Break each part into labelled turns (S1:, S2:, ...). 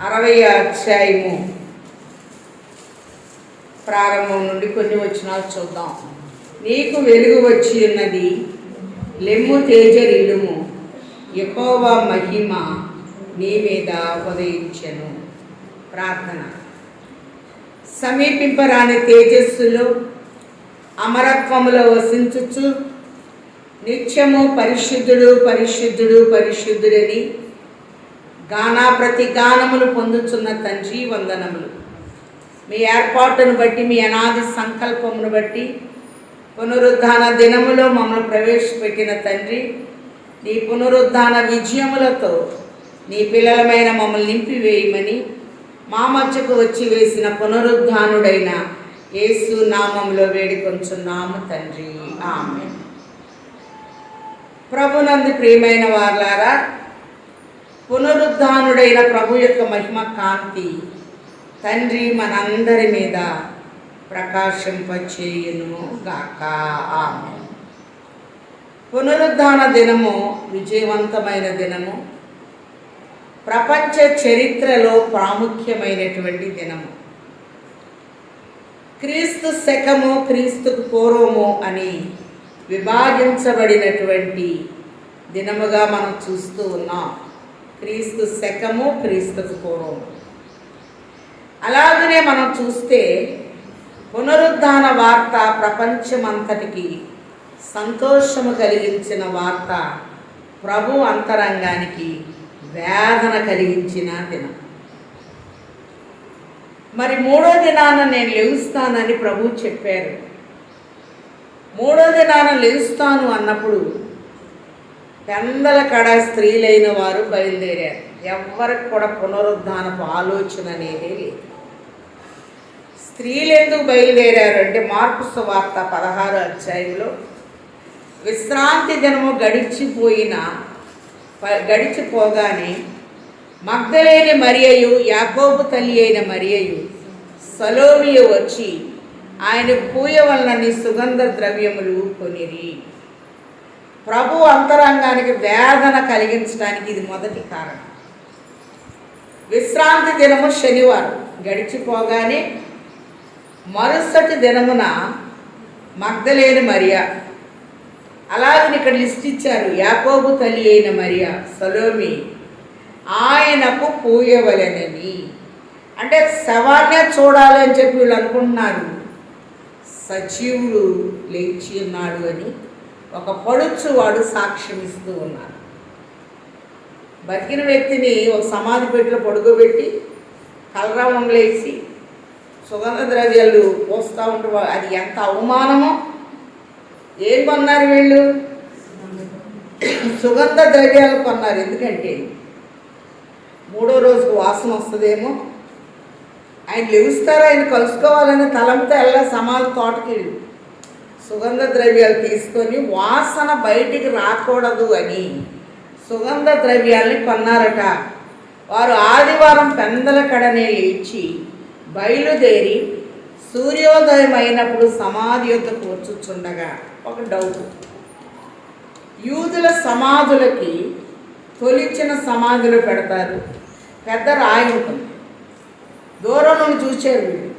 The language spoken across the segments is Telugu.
S1: 60వ అధ్యాయము ప్రారంభం నుండి కొన్ని వచనాలు చూద్దాం. నీకు వెలుగు వచ్చి ఉన్నది, లెమ్ము తేజరిల్లుము, యెహోవా మహిమ నీ మీద ఉదయించెను. ప్రార్థన. సమీపింపరాని తేజస్సులో అమరత్వములో వసించుచు నిత్యము పరిశుద్ధుడు పరిశుద్ధుడు పరిశుద్ధుడని ప్రతి గానములు పొందుతున్న తండ్రి వందనములు. మీ ఏర్పాటును బట్టి, మీ అనాది సంకల్పమును బట్టి పునరుద్ధాన దినములో మమ్మల్ని ప్రవేశపెట్టిన తండ్రి, నీ పునరుద్ధాన విజయములతో నీ పిల్లలమైన మమ్మల్ని నింపివేయమని మా మధ్యకు వచ్చి వేసిన పునరుద్ధానుడైన యేసు నామములో వేడుకొంచున్నాము తండ్రి, ఆమేన్. ప్రభునందు ప్రియమైన వారలారా, పునరుద్ధానుడైన ప్రభు యొక్క మహిమ కాంతి తండ్రి మనందరి మీద ప్రకాశింపచేయును గాక, ఆమేన్. పునరుద్ధాన దినము విజయవంతమైన దినము, ప్రపంచ చరిత్రలో ప్రాముఖ్యమైనటువంటి దినము. క్రీస్తు శకము, క్రీస్తుకు పూర్వము అని విభాగించబడినటువంటి దినముగా మనం చూస్తూ ఉన్నాం. క్రీస్తు శకము, క్రీస్తుకు పూర్వము. అలాగనే మనం చూస్తే పునరుద్ధాన వార్త ప్రపంచమంతటికి సంతోషము కలిగించిన వార్త, ప్రభు అంతరంగానికి వేదన కలిగించిన దినం. మరి మూడో దినాన నేను లేస్తానని ప్రభు చెప్పారు. మూడో దినాన లేస్తాను అన్నప్పుడు పెందల కడ స్త్రీలైన వారు బయలుదేరారు. ఎవరికి కూడా పునరుద్ధానపు ఆలోచన అనేది లేదు. స్త్రీలు ఎందుకు బయలుదేరారు అంటే, మార్కు సువార్త 16వ అధ్యాయంలో విశ్రాంతి దినము గడిచిపోగానే మగ్దలేని మరియయు, యాకోబు తల్లి అయిన మరియయు, సలోమియు వచ్చి ఆయన పూయవలనని సుగంధ ద్రవ్యములు కొనిరి. ప్రభు అంతరంగానికి వేదన కలిగించడానికి ఇది మొదటి కారణం. విశ్రాంతి దినము శనివారం గడిచిపోగానే మరుసటి దినమున మగ్దలేని మరియా, అలాగే ఇక్కడ లిస్ట్ ఇచ్చారు, యాకోబు తల్లి అయిన మరియా, సలోమి ఆయనకు పూయవలెనని. అంటే శవాన్నే చూడాలి అని చెప్పి వీళ్ళు అనుకుంటున్నారు. సజీవుడు లేచి ఉన్నాడు అని ఒక పడుచు వాడు సాక్ష్యం ఇస్తూ ఉన్నారు. బతికిన వ్యక్తిని ఒక సమాధి పెట్టిలో పడుకోబెట్టి కలరామంలేసి సుగంధ ద్రవ్యాలు పోస్తూ ఉంటే అది ఎంత అవమానమో. ఏం కొన్నారు వీళ్ళు? సుగంధ ద్రవ్యాలు కొన్నారు. ఎందుకంటే మూడో రోజుకు వాసన వస్తుందేమో, ఆయన లేస్తారో ఆయన కలుసుకోవాలని తలంతో సమాధి తోటకి వెళ్ళు సుగంధ ద్రవ్యాలు తీసుకొని వాసన బయటికి రాకూడదు అని సుగంధ ద్రవ్యాలని కొన్నారట. వారు ఆదివారం పెందల కడనే లేచి బయలుదేరి సూర్యోదయం అయినప్పుడు సమాధి యొద్దకు వచ్చుచుండగా ఒక డౌట్. యూదుల సమాధులకి తొలిచిన సమాధులు పెడతారు, పెద్ద రాయి ఉంటుంది. దూరం నుండి చూశారు వీళ్ళు,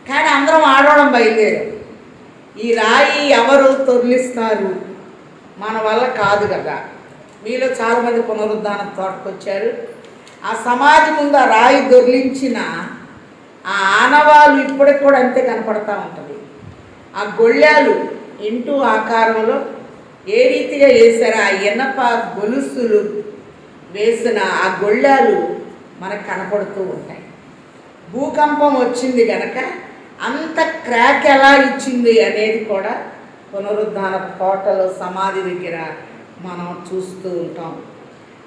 S1: కానీ అందరం ఆడవడం బయలుదేరారు. ఈ రాయి ఎవరు తొలిస్తారు? మన వల్ల కాదు కదా. మీలో చాలామంది పునరుద్ధాన తోటకొచ్చారు. ఆ సమాధి ముందు ఆ రాయి దొర్లించిన ఆ ఆనవాళ్ళు ఇప్పటికి కూడా అంతే కనపడతా ఉంటుంది. ఆ గొళ్ళాలు ఇంటూ ఆకారంలో ఏ రీతిగా వేశారో ఆ ఇనప గొలుసులు వేసిన ఆ గొళ్ళాలు మనకు కనపడుతూ ఉంటాయి. భూకంపం వచ్చింది కనుక అంత క్రాక్ ఎలా ఇచ్చింది అనేది కూడా పునరుద్ధాన కోటలో సమాధి దగ్గర మనం చూస్తూ ఉంటాం.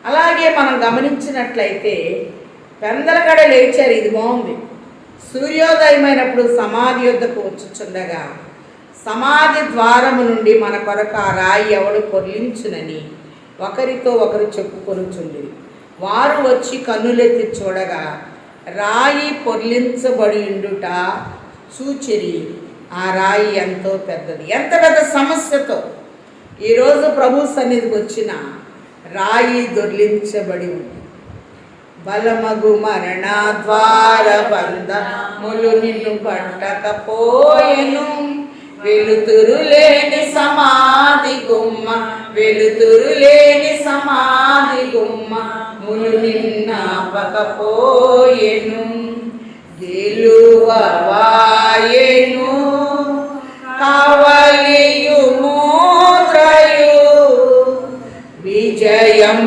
S1: అలాగే మనం గమనించినట్లయితే పెందలకడ లేచారు. ఇది బాగుంది. సూర్యోదయమైనప్పుడు సమాధి యొద్దకు వచ్చుచుండగా సమాధి ద్వారము నుండి మన కొరకు ఆ రాయి ఎవడు పొర్లించునని ఒకరితో ఒకరు చెప్పుకొనుచుండి వారు వచ్చి కన్నులెత్తి చూడగా రాయి పొర్లించబడి ఉండుట చూచిరి. ఆ రాయి ఎంతో పెద్దది. ఎంత పెద్ద సమస్యతో ఈరోజు ప్రభు సన్నిధికి వచ్చిన రాయి దొర్లించబడి ఉంది. బలమగు మరణ ద్వార బంధములు నిన్ను పట్టకపోయెను. వెలుతురు లేని సమాధి గుమ్మ, వెలుతురు లేని సమాధి గుమ్మ ములు నిన్నాపకపోయెను. గెలువవాయెను కావలియు మూత్రయు, విజయం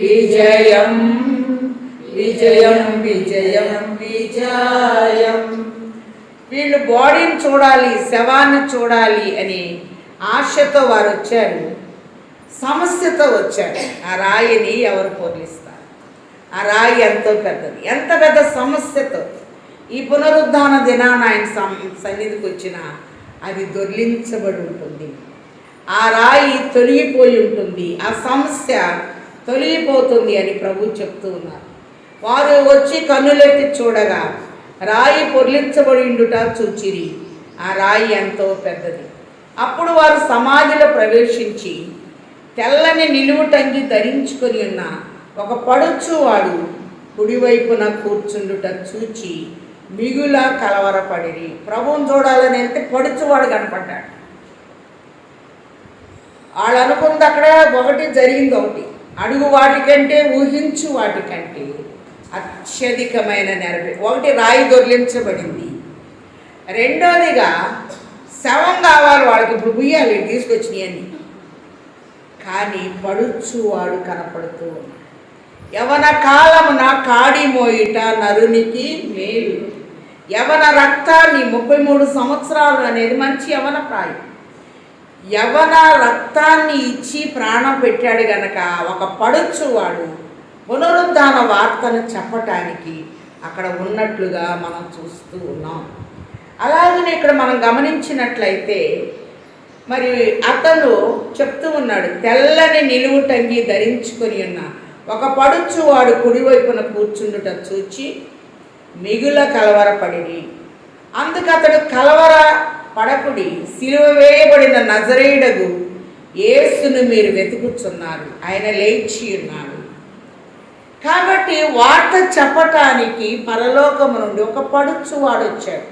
S1: విజయం విజయం విజయం విజయం. వీళ్ళు బాడీని చూడాలి, శవాన్ని చూడాలి అని ఆశతో వారు వచ్చారు, సమస్యతో వచ్చారు. ఆ రాయిని ఎవరు పొర్లిస్తారు? ఆ రాయి ఎంతో పెద్దది, ఎంత పెద్ద సమస్యతో ఈ పునరుద్ధాన దినాన ఆయన సన్నిధికి వచ్చిన అది దొర్లించబడి ఉంటుంది. ఆ రాయి తొలగిపోయి ఉంటుంది, ఆ సమస్య తొలగిపోతుంది అని ప్రభు చెప్తూ ఉన్నారు. వారు వచ్చి కన్నులెత్తి చూడగా రాయి పొర్లించబడి ఉండుట చూచిరి. ఆ రాయి ఎంతో పెద్దది. అప్పుడు వారు సమాధిలో ప్రవేశించి తెల్లని నిలువుటంగి ధరించుకొని ఉన్న ఒక పడుచువాడు కుడివైపున కూర్చుండుట చూచి మిగుల కలవరపడిరి. ప్రభువుని చూడాలని వెళ్తే పడుచువాడు కనపడ్డాడు. వాళ్ళు అనుకుంది అక్కడ ఒకటి జరిగింది, ఒకటి అడుగు వాటికంటే ఊహించు వాటికంటే అత్యధికమైన నెరవేరు. ఒకటి రాయి దొర్లించబడింది, రెండోదిగా శవం కావాలి వాళ్ళకి, ఇప్పుడు బుయ్యాలి తీసుకొచ్చినాయి అని. కానీ పడుచువాడు కనపడుతూ ఉన్నాడు. యవన కాలమున కాడి మోయిట నరునికి మేలు. యవన రక్తాన్ని 33 సంవత్సరాలు అనేది మంచి యవన ప్రాయం. యవన రక్తాన్ని ఇచ్చి ప్రాణం పెట్టాడు గనక ఒక పడుచువాడు పునరుద్ధాన వార్తను చెప్పటానికి అక్కడ ఉన్నట్లుగా మనం చూస్తూ ఉన్నాం. అలాగనే ఇక్కడ మనం గమనించినట్లయితే మరి అతను చెప్తూ ఉన్నాడు, తెల్లని నిలువుటంగి ధరించుకొని ఉన్న ఒక పడుచువాడు కుడివైపున కూర్చుండుట చూచి మిగుల కలవరపడిరి. అందుకు అతడు కలవర పడకుడి, సిలువ వేయబడిన నజరేయుడగు యేసును మీరు వెతుకుచున్నారు, ఆయన లేచి ఉన్నాడు. కాబట్టి వార్త చెప్పటానికి పరలోకము నుండి ఒక పడుచువాడు వచ్చాడు.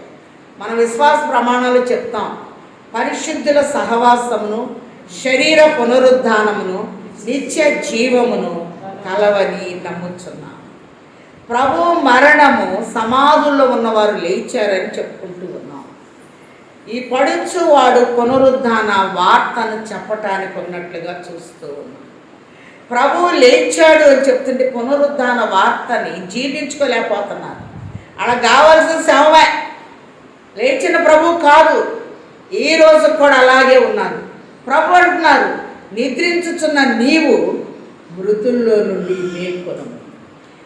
S1: మన విశ్వాస ప్రమాణాలు చెప్తాం, పరిశుద్ధుల సహవాసమును, శరీర పునరుద్ధానమును, నిత్య జీవమును కలవని నమ్ముచున్నాం. ప్రభు మరణము, సమాధుల్లో ఉన్నవారు లేచారని చెప్పుకుంటూ ఉన్నాం. ఈ పడుచువాడు పునరుద్ధాన వార్తను చెప్పటానికి ఉన్నట్లుగా చూస్తూ ఉన్నాం. ప్రభువు లేచాడు అని చెప్తుంటే పునరుద్ధాన వార్తని జీర్ణించుకోలేకపోతున్నారు. అలా కావాల్సిన శవమే, లేచిన ప్రభు కాదు. ఈ రోజు కూడా అలాగే ఉన్నారు. ప్రభు అంటున్నారు, నిద్రించుచున్న నీవు మృతుల్లో నుండి మేల్కొనము.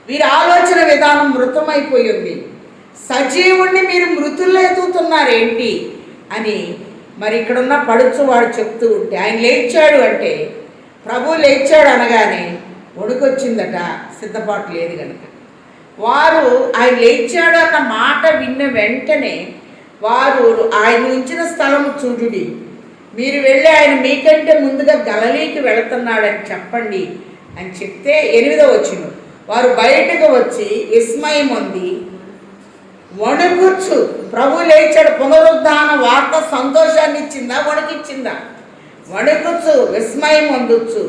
S1: వీరి ఆలోచన విధానం మృతమైపోయింది. సజీవుణ్ణి మీరు మృతుల్లో ఎదుగుతున్నారేంటి అని మరి ఇక్కడున్న పడుచువాడు చెప్తూ ఉంటే, ఆయన లేచాడు అంటే ప్రభు లేచాడు అనగానే వణుకొచ్చిందట, సిద్ధపాటు లేదు కనుక. వారు ఆయన లేచాడు అన్న మాట విన్న వెంటనే వారు ఆయన ఉంచిన స్థలం చూడుడి, మీరు వెళ్ళి ఆయన మీకంటే ముందుగా గలిలీకి వెళుతున్నాడని చెప్పండి అని చెప్తే 8వ వచనం, వారు బయటకు వచ్చి విస్మయం పొంది వణుకుచ్చు. ప్రభు లేచాడు, పునరుద్ధాన వార్త సంతోషాన్ని ఇచ్చిందా, వణుకిచ్చిందా? వణుకుచ్చు, విస్మయం పొందొచ్చు,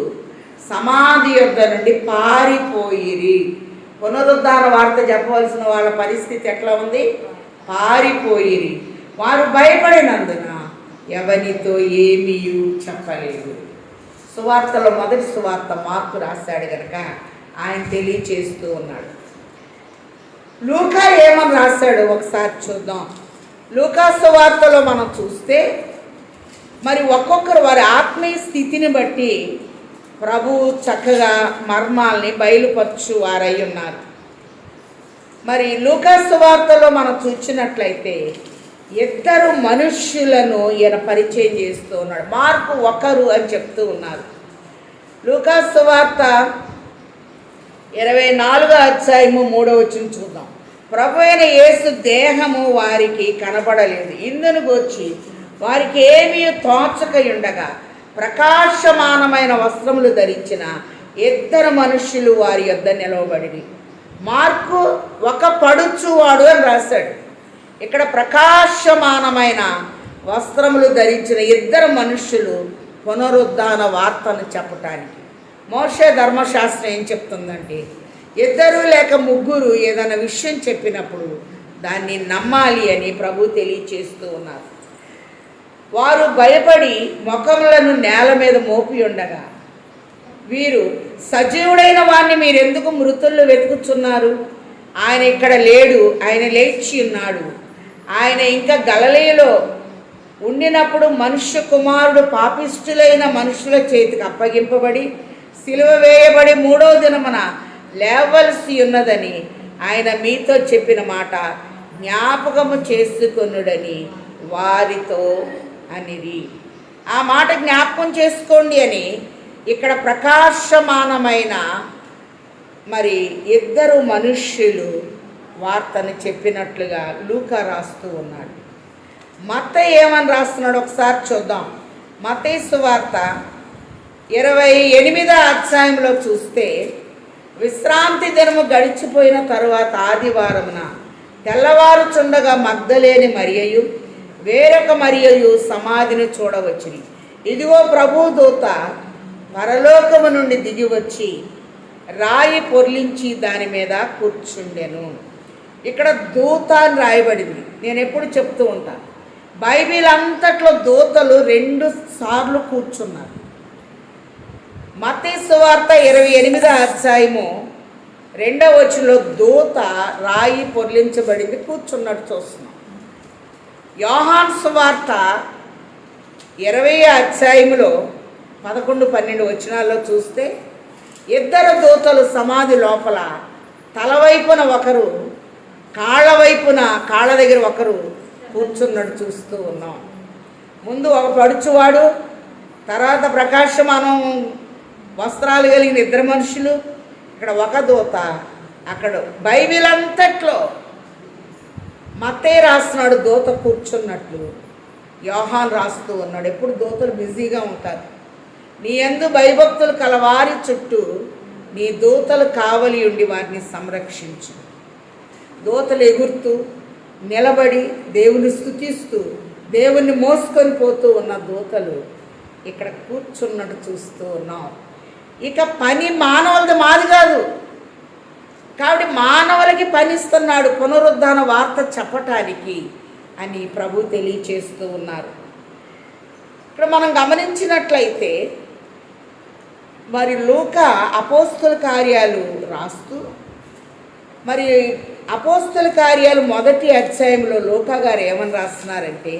S1: సమాధి యొద్ద నుండి పారిపోయిరి. పునరుద్ధాన వార్త చెప్పవలసిన వాళ్ళ పరిస్థితి ఎట్లా ఉంది? పారిపోయిరి. వారు భయపడినందున ఎవరితో ఏమీ చెప్పలేదు. సువార్తలో మొదటి సువార్త మార్కు రాశాడు కనుక ఆయన తెలియచేస్తూ ఉన్నాడు. లూకా ఏమని రాశాడు ఒకసారి చూద్దాం. లూకా సువార్తలో మనం చూస్తే మరి ఒక్కొక్కరు వారి ఆత్మీయ స్థితిని బట్టి ప్రభు చక్కగా మర్మాల్ని బయలుపరచు వారై ఉన్నారు. మరి లూకా సువార్తలో మనం చూసినట్లయితే 2 మనుష్యులను ఈయన పరిచయం చేస్తూ ఉన్నాడు. మార్కు ఒకరు అని చెప్తూ ఉన్నారు. లూకా సువార్త 24వ అధ్యాయము 3వ వచనం చూద్దాం. ప్రభు అయిన యేసు దేహము వారికి కనబడలేదు, ఇందును గూర్చి వారికి ఏమీ తోచక ఉండగా ప్రకాశమానమైన వస్త్రములు ధరించిన ఇద్దరు మనుష్యులు వారి యొద్ద నిలవబడి. మార్కు ఒక పడుచువాడు అని రాశాడు. ఇక్కడ ప్రకాశమానమైన వస్త్రములు ధరించిన ఇద్దరు మనుష్యులు పునరుద్ధాన వార్తను చెప్పటానికి. మోషే ధర్మశాస్త్రం ఏం చెప్తుందంటే, ఇద్దరు లేక ముగ్గురు ఏదైనా విషయం చెప్పినప్పుడు దాన్ని నమ్మాలి అని ప్రభు తెలియచేస్తూ ఉన్నారు. వారు భయపడి ముఖములను నేల మీద మోపి ఉండగా, వీరు సజీవుడైన వారిని మీరెందుకు మృతుల్లో వెతుకుతున్నారు? ఆయన ఇక్కడ లేడు, ఆయన లేచి ఉన్నాడు. ఆయన ఇంకా గలిలయలో ఉండినప్పుడు మనుష్య కుమారుడు పాపిష్ఠులైన మనుషుల చేతికి అప్పగింపబడి సిలువ వేయబడి 3వ దినమున లేవలసి ఉన్నదని ఆయన మీతో చెప్పిన మాట జ్ఞాపకము చేసుకొనుడని వారితో అనిరి. ఆ మాట జ్ఞాపకం చేసుకోండి అని ఇక్కడ ప్రకాశమానమైన మరి ఇద్దరు మనుష్యులు వార్తను చెప్పినట్లుగా లూకా రాస్తూ ఉన్నాడు. మత్తయి ఏమని రాస్తున్నాడు ఒకసారి చూద్దాం. మత్తయి సువార్త 28వ అధ్యాయంలో చూస్తే, విశ్రాంతి దినము గడిచిపోయిన తరువాత ఆదివారమున తెల్లవారుచుండగా మగ్దలేని మరియయు వేరొక మరియయు సమాధిని చూడవచ్చుని. ఇదిగో ప్రభు దూత పరలోకము నుండి దిగి వచ్చి రాయి పొర్లించి దాని మీద కూర్చుండెను. ఇక్కడ దూత అని రాయబడింది. నేను ఎప్పుడు చెప్తూ ఉంటాను, బైబిల్ అంతట్లో దూతలు 2 సార్లు కూర్చున్నారు. మత్తయి సువార్త 28వ అధ్యాయము 2వ వచనంలో దూత రాయి పొర్లించబడింది కూర్చున్నట్టు చూస్తున్నాం. యోహాను సువార్త 20వ అధ్యాయములో 11-12 వచనాల్లో చూస్తే, ఇద్దరు దూతలు సమాధి లోపల తలవైపున ఒకరు, కాళ్ళ దగ్గర ఒకరు కూర్చున్నట్టు చూస్తూ ఉన్నాం. ముందు ఒక పడుచువాడు, తర్వాత ప్రకాశమానం వస్త్రాలు కలిగిన ఇద్దరు మనుషులు, ఇక్కడ ఒక దూత. అక్కడ బైబిల్ అంతట్లో మత్తయి రాస్తున్నాడు దూత కూర్చున్నట్లు, యోహాను రాస్తూ ఉన్నాడు. ఎప్పుడు దూతలు బిజీగా ఉంటారు. నీ యందు భయభక్తులు కలవారి చుట్టూ నీ దూతలు కావలి ఉండి వారిని సంరక్షించు. దూతలు ఎగురుతూ నిలబడి దేవుని స్తుతిస్తూ దేవుణ్ణి మోసుకొని పోతూ ఉన్న దూతలు ఇక్కడ కూర్చున్నట్టు చూస్తూ ఉన్నాం. ఇక పని మానవులది మాది కాదు కాబట్టి మానవులకి పనిస్తున్నాడు పునరుద్ధాన వార్త చెప్పటానికి అని ప్రభు తెలియచేస్తూ ఉన్నారు. ఇక్కడ మనం గమనించినట్లయితే మరి లూకా అపోస్తల కార్యాలు రాస్తూ, మరి అపోస్తల కార్యాలు 1వ అధ్యాయంలో లూకా గారు ఏమని రాస్తున్నారంటే,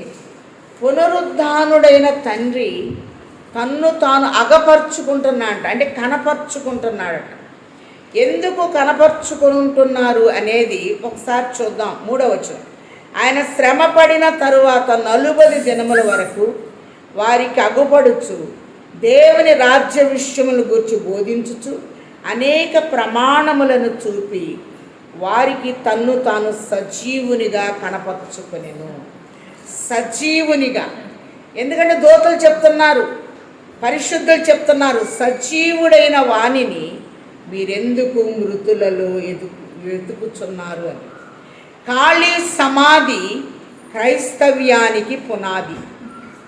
S1: పునరుద్ధానుడైన తండ్రి తన్ను తాను అగపరుచుకుంటున్నాడట, అంటే కనపరుచుకుంటున్నాడట. ఎందుకు కనపరుచుకుంటున్నారు అనేది ఒకసారి చూద్దాం. 3వ వచనం, ఆయన శ్రమ పడిన తరువాత 40 దినముల వరకు వారికి అగుపడుచు దేవుని రాజ్య విషయముల గురించి బోధించుచు అనేక ప్రమాణములను చూపి వారికి తన్ను తాను సజీవునిగా కనపరుచుకొనెను. సజీవునిగా, ఎందుకంటే దూతలు చెప్తున్నారు, పరిశుద్ధులు చెప్తున్నారు, సజీవుడైన వాణిని మీరెందుకు మృతులలో వెతుకుచున్నారు అని. ఖాళీ సమాధి క్రైస్తవ్యానికి పునాది.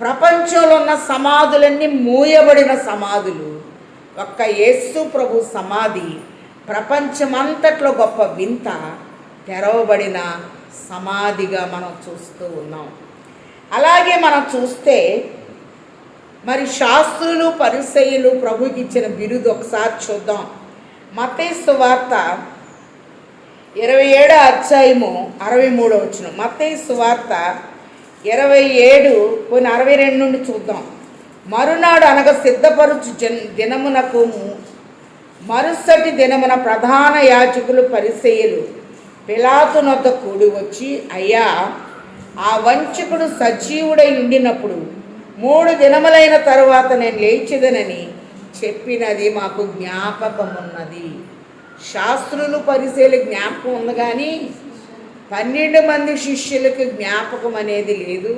S1: ప్రపంచంలో ఉన్న సమాధులన్నీ మూయబడిన సమాధులు. ఒక్క యేసు ప్రభు సమాధి ప్రపంచమంతట్లో గొప్ప వింత, తెరవబడిన సమాధిగా మనం చూస్తూ ఉన్నాం. అలాగే మనం చూస్తే మరి శాస్త్రులు పరిసయ్యులు ప్రభుకి ఇచ్చిన బిరుదు ఒకసారి చూద్దాం. మత్తయి సువార్త 27వ అధ్యాయము 63వ వచనం. మత్తయి సువార్త 27:62 నుండి చూద్దాం. మరునాడు అనగా సిద్ధపరుచు దినమునకు మరుసటి దినమున ప్రధాన యాజకులు పరిసయ్యులు పిలాతు నొద్ద కూడి వచ్చి, అయ్యా, ఆ వంచకుడు సజీవుడై ఉండినప్పుడు 3 దినములైన తరువాత నేను లేచిదనని చెప్పినది మాకు జ్ఞాపకమున్నది. శాస్త్రులు పరిసయ్యులు జ్ఞాపకం ఉంది, కానీ 12 మంది శిష్యులకు జ్ఞాపకం అనేది లేదు.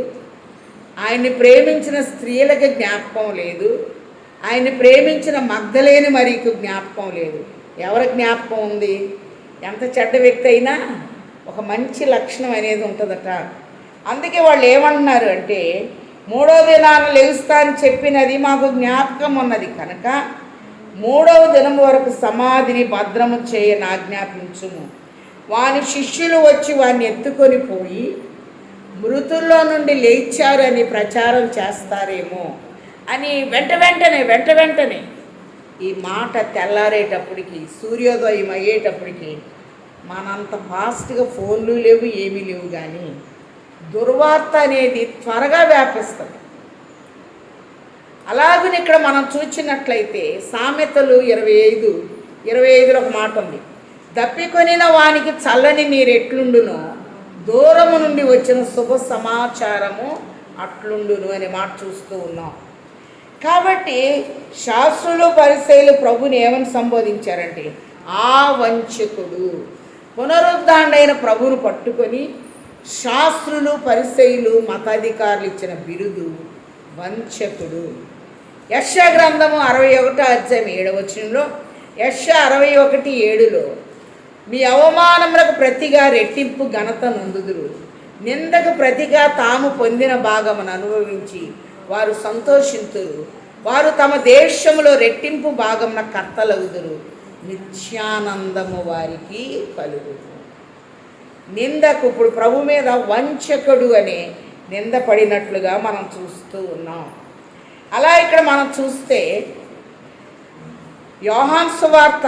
S1: ఆయన్ని ప్రేమించిన స్త్రీలకు జ్ఞాపకం లేదు. ఆయన ప్రేమించిన మగ్ధలేని మరీకు జ్ఞాపకం లేదు. ఎవరి జ్ఞాపకం ఉంది? ఎంత చెడ్డ వ్యక్తి అయినా ఒక మంచి లక్షణం అనేది ఉంటుందట. అందుకే వాళ్ళు ఏమంటున్నారు అంటే, మూడవ దినాన లేస్తా అని చెప్పినది మాకు జ్ఞాపకం ఉన్నది కనుక 3వ దినం వరకు సమాధిని భద్రము చేయని ఆజ్ఞాపించుము. వాని శిష్యులు వచ్చి వాడిని ఎత్తుకొని పోయి మృతుల్లో నుండి లేచారని ప్రచారం చేస్తారేమో అని వెంట వెంటనే ఈ మాట తెల్లారేటప్పటికి, సూర్యోదయం అయ్యేటప్పటికి మనంత ఫాస్ట్గా ఫోన్లు లేవు, ఏమీ లేవు, కానీ దుర్వార్త అనేది త్వరగా వ్యాపిస్తుంది. అలాగని ఇక్కడ మనం చూసినట్లయితే సామెతలు 25:25లో ఒక మాట ఉంది, దప్పికొనిన వానికి చల్లని నీరు ఎట్లుండునో దూరము నుండి వచ్చిన శుభ సమాచారము అట్లుండును అనే మాట చూస్తూ ఉన్నాం. కాబట్టి శాస్త్రులు పరిసయ్యులు ప్రభుని ఏమని సంబోధించారంటే, ఆ వంచకుడు. పునరుద్ధాండైన ప్రభువును పట్టుకొని శాస్త్రులు పరిసయ్యులు మతాధికారులు ఇచ్చిన బిరుదు వంచకుడు. యెషయా గ్రంథము 61:7 యెషయా 61:7 మీ అవమానములకు ప్రతిగా రెట్టింపు ఘనత నొందుదురు, నిందకు ప్రతిగా తాము పొందిన భాగమును అనుభవించి వారు సంతోషింతురు, వారు తమ దేశములో రెట్టింపు భాగమున కర్తలగుదురు, నిత్యానందము వారికి కలుగును. నిందకు ఇప్పుడు ప్రభు మీద వంచకుడు అనే నింద పడినట్లుగా మనం చూస్తూ ఉన్నాం. అలా ఇక్కడ మనం చూస్తే యోహాను సువార్త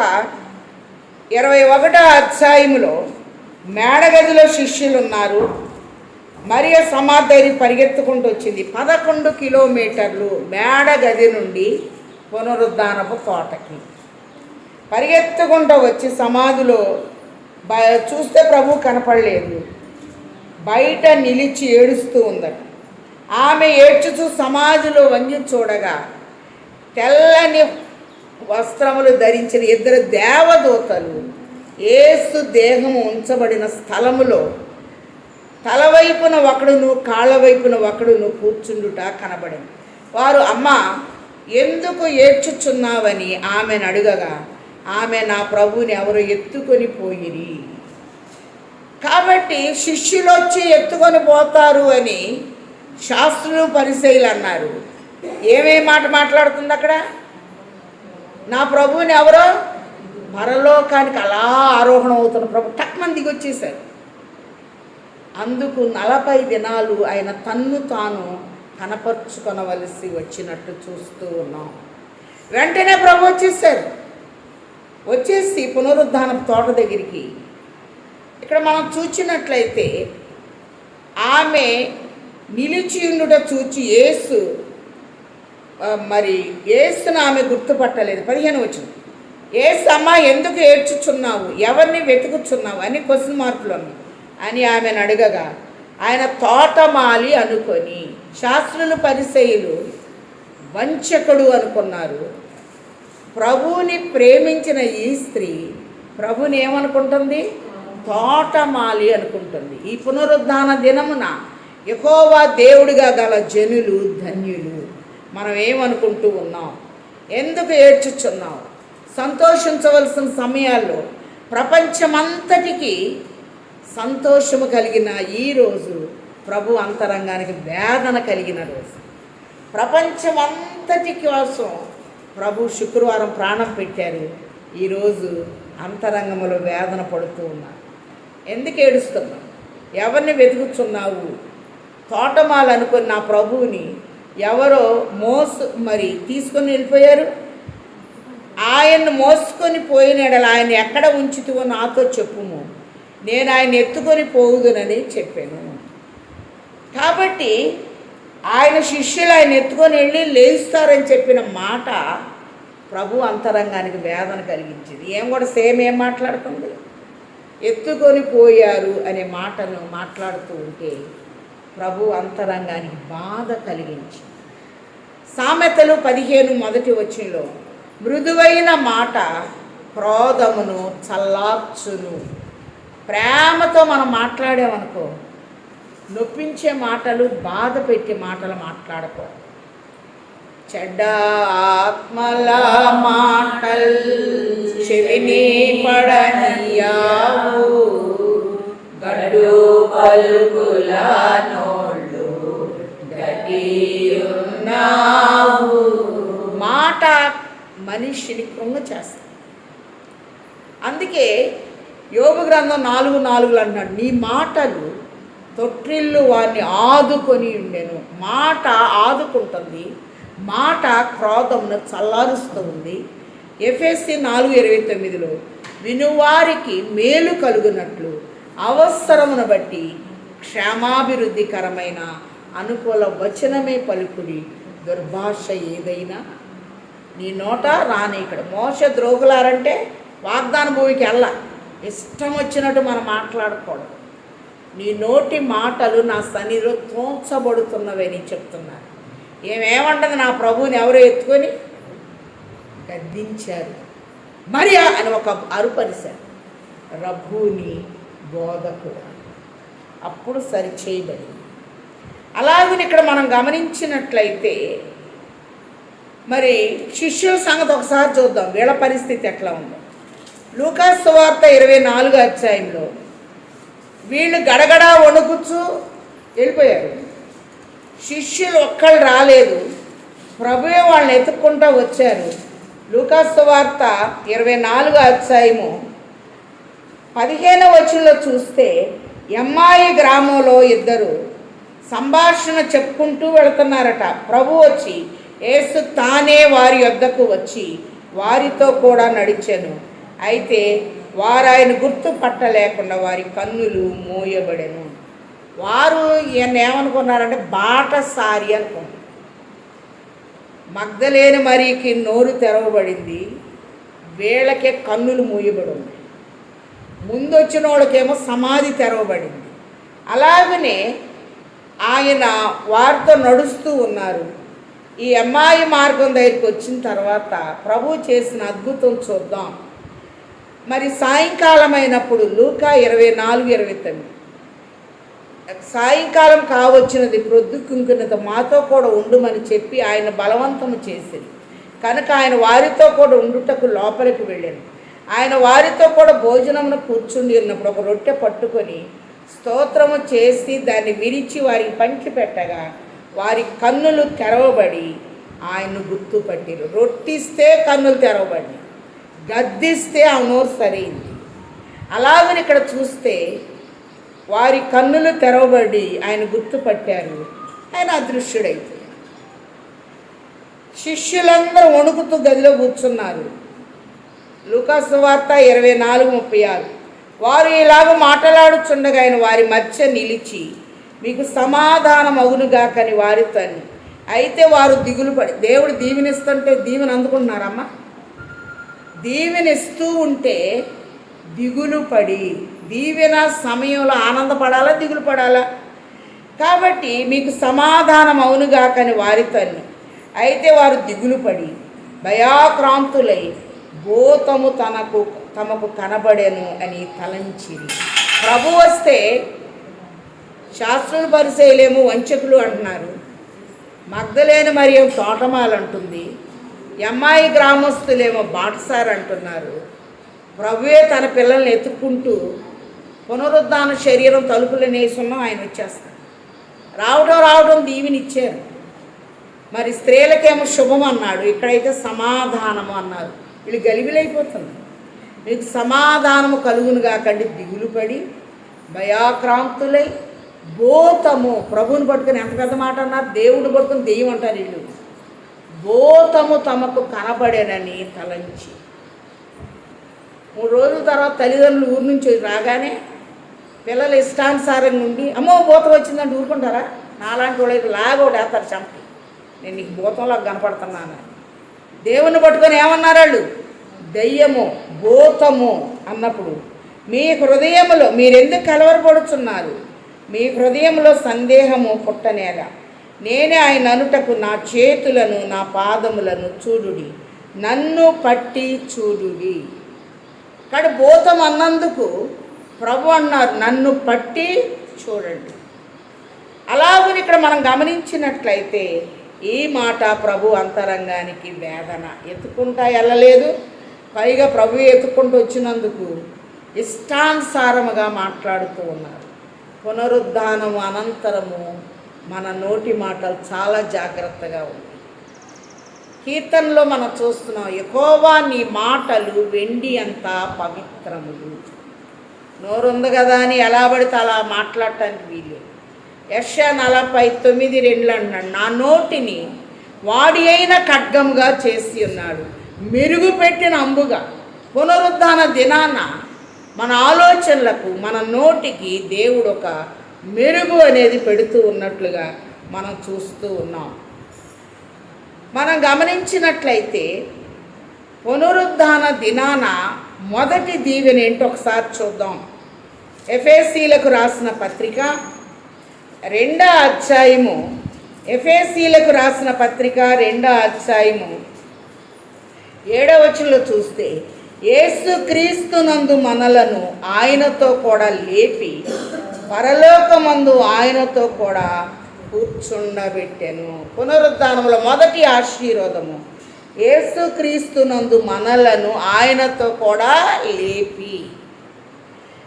S1: 21 మేడగదిలో శిష్యులు ఉన్నారు. మరియ సమాధి పరిగెత్తుకుంటూ వచ్చింది. 11 కిలోమీటర్లు మేడగది నుండి పునరుద్ధానపు తోటకి పరిగెత్తుకుంటూ వచ్చి సమాధిలో చూస్తే ప్రభు కనపడలేదు. బయట నిలిచి ఏడుస్తూ ఉందట. ఆమె ఏడ్చుచూ సమాధిలో వంగి చూడగా తెల్లని వస్త్రములు ధరించిన 2 దేవదూతలు యేసు దేహము ఉంచబడిన స్థలములో తలవైపున ఒకడును కాళ్ళ వైపున ఒకడును కూర్చుండుట కనబడింది. వారు, అమ్మ ఎందుకు ఏడ్చుచున్నావని ఆమెను అడుగగా ఆమె, నా ప్రభువుని ఎవరు ఎత్తుకొని పోయిరి. కాబట్టి శిష్యులు వచ్చి ఎత్తుకొని పోతారు అని శాస్త్రులు పరిసయ్యులు అన్నారు. ఏమేం మాట మాట్లాడుతుంది అక్కడ? నా ప్రభువుని ఎవరో పరలోకానికి అలా ఆరోహణ అవుతున్న ప్రభు టక్మని దిగొచ్చేశారు. అందుకు 40 దినాలు ఆయన తన్ను తాను కనపరుచుకొనవలసి వచ్చినట్టు చూస్తూ ఉన్నాం. వెంటనే ప్రభు వచ్చేసి పునరుద్ధానం తోట దగ్గరికి ఇక్కడ మనం చూచినట్లయితే ఆమె నిలిచి ఉండుట చూచి యేసును ఆమె గుర్తుపట్టలేదు. 15 యేసు, అమ్మ ఎందుకు ఏడ్చుచున్నావు, ఎవరిని వెతుకుచున్నావు అని క్వశ్చన్ మార్కులు అని ఆమెను అడగగా ఆయన తోటమాలి అనుకొని శాస్త్రులు పరిసయ్యులు వంచకుడు అనుకున్నారు. ప్రభువుని ప్రేమించిన ఈ స్త్రీ ప్రభుని ఏమనుకుంటుంది? తోటమాలి అనుకుంటుంది. ఈ పునరుద్ధాన దినమున యెహోవా దేవుడిగా గల జనులు ధన్యులు. మనం ఏమనుకుంటూ ఉన్నాం? ఎందుకు ఏడ్చుచున్నాం? సంతోషించవలసిన సమయాల్లో ప్రపంచమంతటికి సంతోషము కలిగిన ఈరోజు ప్రభు అంతరంగానికి వేదన కలిగిన రోజు. ప్రపంచమంతటి కోసం ప్రభు శుక్రవారం ప్రాణం పెట్టారు. ఈరోజు అంతరంగంలో వేదన పడుతూ ఉన్నారు. ఎందుకు ఏడుస్తున్నావు? ఎవరిని వెతుకుతున్నావు? తోటమాలు అనుకుని నా ప్రభువుని ఎవరో తీసుకొని వెళ్ళిపోయారు. ఆయన్ను మోసుకొని పోయినాడు. ఆయన ఎక్కడ ఉంచుతువో నాతో చెప్పుము, నేను ఆయన ఎత్తుకొని పోవుదునని చెప్పాను. కాబట్టి ఆయన శిష్యులు ఆయన ఎత్తుకొని వెళ్ళి లేస్తారని చెప్పిన మాట ప్రభు అంతరంగానికి వేదన కలిగించింది. ఏం మాట్లాడుతుంది? ఎత్తుకొని పోయారు అనే మాటను మాట్లాడుతూ ఉంటే ప్రభు అంతరంగానికి బాధ కలిగించి. సామెతలు 15:1 మృదువైన మాట క్రోధమును చల్లార్చును. ప్రేమతో మనం మాట్లాడామనుకో, నొప్పించే మాటలు, బాధ పెట్టే మాటలు మాట్లాడకో. చెడ్డ ఆత్మల మాటల్ చెవిని పడనియావు, గడ్డు పలుకుల నోళ్ళు గడియున్నావు. మాట మనిషిని కృంగ చేస్తుంది. అందుకే యోబు గ్రంథం 4:4 అన్నాడు, నీ మాటలు తొట్టిల్లు వారిని ఆదుకొని ఉండెను. మాట ఆదుకుంటుంది, మాట క్రోధమును చల్లారుస్తూ ఉంది. ఎఫెసీ 4:29 వినువారికి మేలు కలుగునట్లు అవసరమును బట్టి క్షేమాభివృద్ధికరమైన అనుకూల వచనమే పలుకుడి, దుర్భాష ఏదైనా నీ నోట రాని. ఇక్కడ మోష ద్రోగులారంటే వాగ్దాన భూమికి వెళ్ళ, ఇష్టం వచ్చినట్టు మనం మాట్లాడకూడదు. నీ నోటి మాటలు నా సన్నిధిలో తోంచబడుతున్నవని చెప్తున్నారు. ఏమేమంటది, నా ప్రభువుని ఎవరో ఎత్తుకొని గద్దించారు, మరియా అని ఒక అరుపరిశారు, రబ్బూని బోధకుడు, అప్పుడు సరి చేయబడింది. అలాగని ఇక్కడ మనం గమనించినట్లయితే మరి శిష్యుల సంగతి ఒకసారి చూద్దాం, వీళ్ళ పరిస్థితి ఎట్లా ఉందో. లూకాసు సువార్త 24 అధ్యాయంలో వీళ్ళు గడగడా వణుకుచూ వెళ్ళిపోయారు. శిష్యులు ఒక్కళ్ళు రాలేదు, ప్రభువే వాళ్ళని ఎత్తుక్కుంటూ వచ్చారు. లూకాసు సువార్త 24 అధ్యాయము 15వ వచనంలో చూస్తే ఎమ్మాయి గ్రామంలో ఇద్దరు సంభాషణ చెప్పుకుంటూ వెళుతున్నారట. ప్రభు వచ్చి యేసు తానే వారి యొద్దకు వచ్చి వారితో కూడా నడిచెను. అయితే వారు ఆయన గుర్తుపట్టలేకుండా వారి కన్నులు మూయబడెను. వారు ఈయన ఏమనుకున్నారంటే బాటసారి అనుకున్నారు. మగ్దలేని మరీకి నోరు తెరవబడింది, వీళ్ళకే కన్నులు మూయబడి ఉన్నాయి. ముందు వచ్చిన వాళ్ళకేమో సమాధి తెరవబడింది. అలాగనే ఆయన వారితో నడుస్తూ ఉన్నారు. ఈ అమ్మాయి మార్గం దగ్గరికి వచ్చిన తర్వాత ప్రభు చేసిన అద్భుతం చూద్దాం. మరి సాయంకాలం అయినప్పుడు లూకా 24:29 సాయంకాలం కావచ్చినది, ప్రొద్దుకుంకున్నది, మాతో కూడా ఉండుమని చెప్పి ఆయన బలవంతము చేసింది కనుక ఆయన వారితో కూడా ఉండుటకు లోపలికి వెళ్ళాను. ఆయన వారితో కూడా భోజనమును కూర్చుండి ఉన్నప్పుడు ఒక రొట్టె పట్టుకొని స్తోత్రము చేసి దాన్ని విరిచి వారికి పంచిపెట్టగా వారి కన్నులు తెరవబడి ఆయన్ను గుర్తుపట్టిరు. రొట్టిస్తే కన్నులు తెరవబడి, గద్దిస్తే ఆ నోరు సరైంది. అలాగని ఇక్కడ చూస్తే వారి కన్నులు తెరవబడి ఆయన గుర్తుపట్టారు, ఆయన అదృశ్యుడైపోయాడు. శిష్యులందరూ వణుకుతూ గదిలో కూర్చున్నారు. లూకాసు సువార్త 24:36 వారు ఇలాగ మాట్లాడుచుండగా ఆయన వారి మధ్య నిలిచి మీకు సమాధానం అగునుగాకని వారితో. అయితే వారు దిగులు పడి, దేవుడు దీవెనిస్తుంటే దీవెన అందుకుంటున్నారమ్మా, దీవెనిస్తూ ఉంటే దిగులు పడి, దీవెన సమయంలో ఆనందపడాలా దిగులు పడాలా? కాబట్టి మీకు సమాధానం అవునుగాకని వారితో. అయితే వారు దిగులు పడి భయాక్రాంతులై భూతము తమకు కనబడెను అని తలంచిరి. ప్రభు వస్తే శాస్త్రులు పరిచయలేమో వంచకులు అంటున్నారు, మగ్దలేని మరియం తోటమాలు అంటుంది, అమ్మాయి గ్రామస్తులేమో బాటసారు అంటున్నారు. ప్రభువే తన పిల్లల్ని ఎత్తుక్కుంటూ పునరుద్ధాన శరీరం తలుపులు నేసున్నాం ఆయన వచ్చేస్తారు. రావడం దీవినిచ్చారు. మరి స్త్రీలకేమో శుభం అన్నాడు, ఇక్కడైతే సమాధానము అన్నారు. వీళ్ళు గలిబిలైపోతున్నారు. మీకు సమాధానము కలుగును కాకండి, దిగులు పడి భయాక్రాంతులై భూతము, ప్రభువుని పట్టుకుని ఎంత పెద్ద మాట అన్నారు, దేవుడిని పట్టుకుని దెయ్యం అంటారు వీళ్ళు. భూతము తమకు కనబడేనని తలంచి 3 రోజుల తర్వాత తల్లిదండ్రులు ఊరి నుంచి రాగానే పిల్లలు ఇష్టానుసారంగా ఉండి అమ్మో భూతం వచ్చిందంటే ఊరుకుంటారా? నాలాంటి వాళ్ళకి లాగోడేస్తారు చంపి, నేను నీకు భూతంలో కనపడుతున్నాను. దేవుని పట్టుకొని ఏమన్నారు వాళ్ళు? దెయ్యము భూతము అన్నప్పుడు మీ హృదయములో మీరెందుకు కలవరపడుచున్నారు? మీ హృదయంలో సందేహము పుట్టనేలా. నేనే ఆయన అనుటకు నా చేతులను నా పాదములను చూడుడి, నన్ను పట్టి చూడుడి. కానీ భూతం అన్నందుకు ప్రభు అన్నారు నన్ను పట్టి చూడండి. అలాగని ఇక్కడ మనం గమనించినట్లయితే ఈ మాట ప్రభు అంతరంగానికి వేదన. ఎత్తుకుంటా వెళ్ళలేదు, పైగా ప్రభు ఎత్తుకుంటూ వచ్చినందుకు ఇష్టానుసారముగా మాట్లాడుతూ ఉన్నారు. పునరుద్ధానము అనంతరము మన నోటి మాటలు చాలా జాగ్రత్తగా ఉంది. కీర్తనలో మనం చూస్తున్నాం, యెహోవా నీ మాటలు వెండి అంత పవిత్రములు. నోరుంది కదా అని ఎలా పడితే అలా మాట్లాడటానికి వీలు. యెషయా 49:2 అన్నాడు, నా నోటిని వాడి అయిన ఖడ్గముగా చేసి ఉన్నాడు, మెరుగు పెట్టిన అంబుగా. పునరుద్ధాన దినాన మన ఆలోచనలకు, మన నోటికి దేవుడు ఒక మెరుగు అనేది పెడుతూ ఉన్నట్లుగా మనం చూస్తూ ఉన్నాం. మనం గమనించినట్లయితే పునరుద్ధాన దినాన మొదటి దీవెన ఏంటో ఒకసారి చూద్దాం. ఎఫెసీలకు రాసిన పత్రిక 2వ అధ్యాయము, ఎఫెసీలకు రాసిన పత్రిక 2వ అధ్యాయము 7వ వచనంలో చూస్తే, యేసుక్రీస్తునందు మనలను ఆయనతో కూడా లేపి పరలోకమందు ఆయనతో కూడా కూర్చుండబెట్టెను. పునరుద్ధానంలో మొదటి ఆశీర్వాదము, యేసుక్రీస్తునందు మనలను ఆయనతో కూడా లేపి.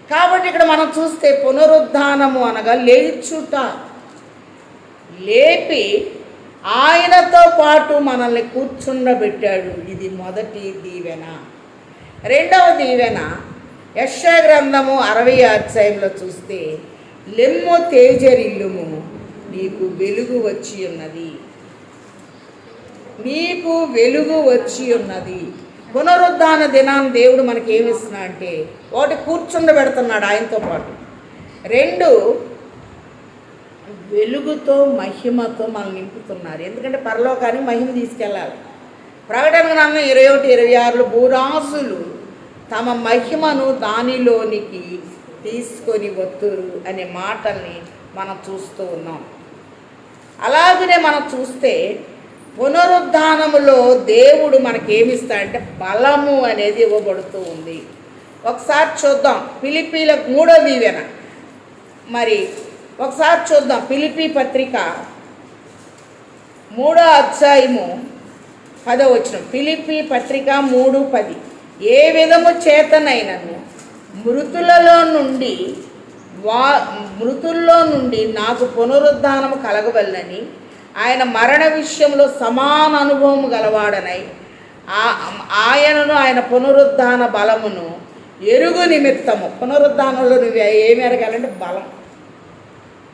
S1: కాబట్టి ఇక్కడ మనం చూస్తే పునరుద్ధానము అనగా లేచుట, లేపి ఆయనతో పాటు మనల్ని కూర్చుండబెట్టాడు. ఇది మొదటి దీవెన. రెండవ దీవెన యెషయా గ్రంథము 60వ అధ్యాయంలో చూస్తే, లెమ్ము తేజరిల్లుము, నీకు వెలుగు వచ్చి ఉన్నది, నీకు వెలుగు వచ్చి ఉన్నది. పునరుద్ధాన దినాన్ని దేవుడు మనకి ఏమిస్తున్నా అంటే, ఒకటి కూర్చుండబెడుతున్నాడు ఆయనతో పాటు, 2 వెలుగుతో మహిమతో మనం నింపుతున్నారు. ఎందుకంటే పరలోకానికి మహిమ తీసుకెళ్ళాలి. ప్రకటన గ్రంథం 21:26 భూరాసులు తమ మహిమను దానిలోనికి తీసుకొని వత్తురు అనే మాటల్ని మనం చూస్తూ ఉన్నాం. అలాగనే మనం చూస్తే పునరుద్ధానములో దేవుడు మనకేమిస్తాడంటే బలము అనేది ఇవ్వబడుతూ ఉంది. ఒకసారి చూద్దాం ఫిలిప్పీలకు 3వ దీవెన. మరి ఒకసారి చూద్దాం ఫిలిప్పీ పత్రిక 3వ అధ్యాయము 10వ వచనం. ఫిలిప్పీ పత్రిక 3:10, ఏ విధము చేతనైనను మృతుల్లో నుండి నాకు పునరుద్ధానము కలగవలనని ఆయన మరణ విషయంలో సమాన అనుభవము గలవాడనై ఆయనను ఆయన పునరుద్ధాన బలమును ఎరుగు నిమిత్తము. పునరుద్ధానంలో నువ్వు ఏమి ఎరగాలంటే బలం,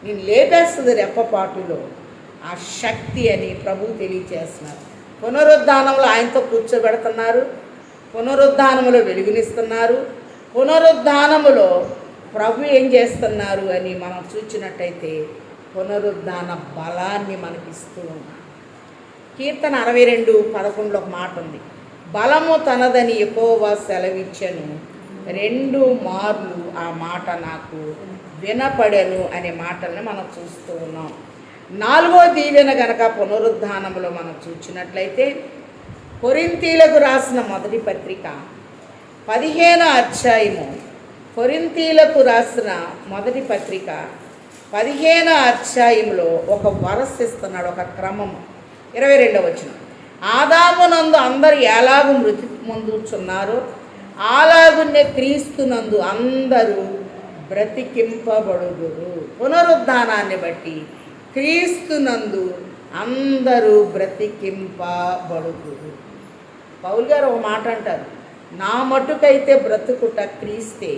S1: నేను లేపేస్తుంది రెప్పపాటులో ఆ శక్తి అని ప్రభువు తెలియచేస్తున్నారు. పునరుద్ధానంలో ఆయనతో కూర్చోబెడుతున్నారు, పునరుద్ధానములో వెలుగునిస్తున్నారు, పునరుద్ధానములో ప్రభు ఏం చేస్తున్నారు అని మనం చూచినట్టయితే పునరుద్ధాన బలాన్ని మనకిస్తూ ఉన్నారు. కీర్తన 62:11 ఒక మాట ఉంది, బలము తనదని యెహోవా సెలవిచ్చెను, 2 మార్లు ఆ మాట నాకు వినపడెను అనే మాటల్ని మనం చూస్తూ ఉన్నాం. 4వ దీవెన గనక పునరుద్ధానంలో మనం చూచినట్లయితే కొరింథీలకు రాసిన మొదటి పత్రిక 15వ అధ్యాయము, కొరింథీలకు రాసిన మొదటి పత్రిక 15వ అధ్యాయంలో ఒక వరస ఇస్తున్నాడు, ఒక క్రమము. 22వ వచనం, ఆదామునందు అందరు ఎలాగూ మృతి పొందుచున్నారో అలాగునే క్రీస్తునందు అందరూ బ్రతికింపబడుదురు. పునరుద్ధానాన్ని బట్టి క్రీస్తునందు అందరూ బ్రతికింపబడుదురు. పౌలు గారు ఒక మాట అంటారు, నా మటుకైతే బ్రతుకుట క్రీస్తే,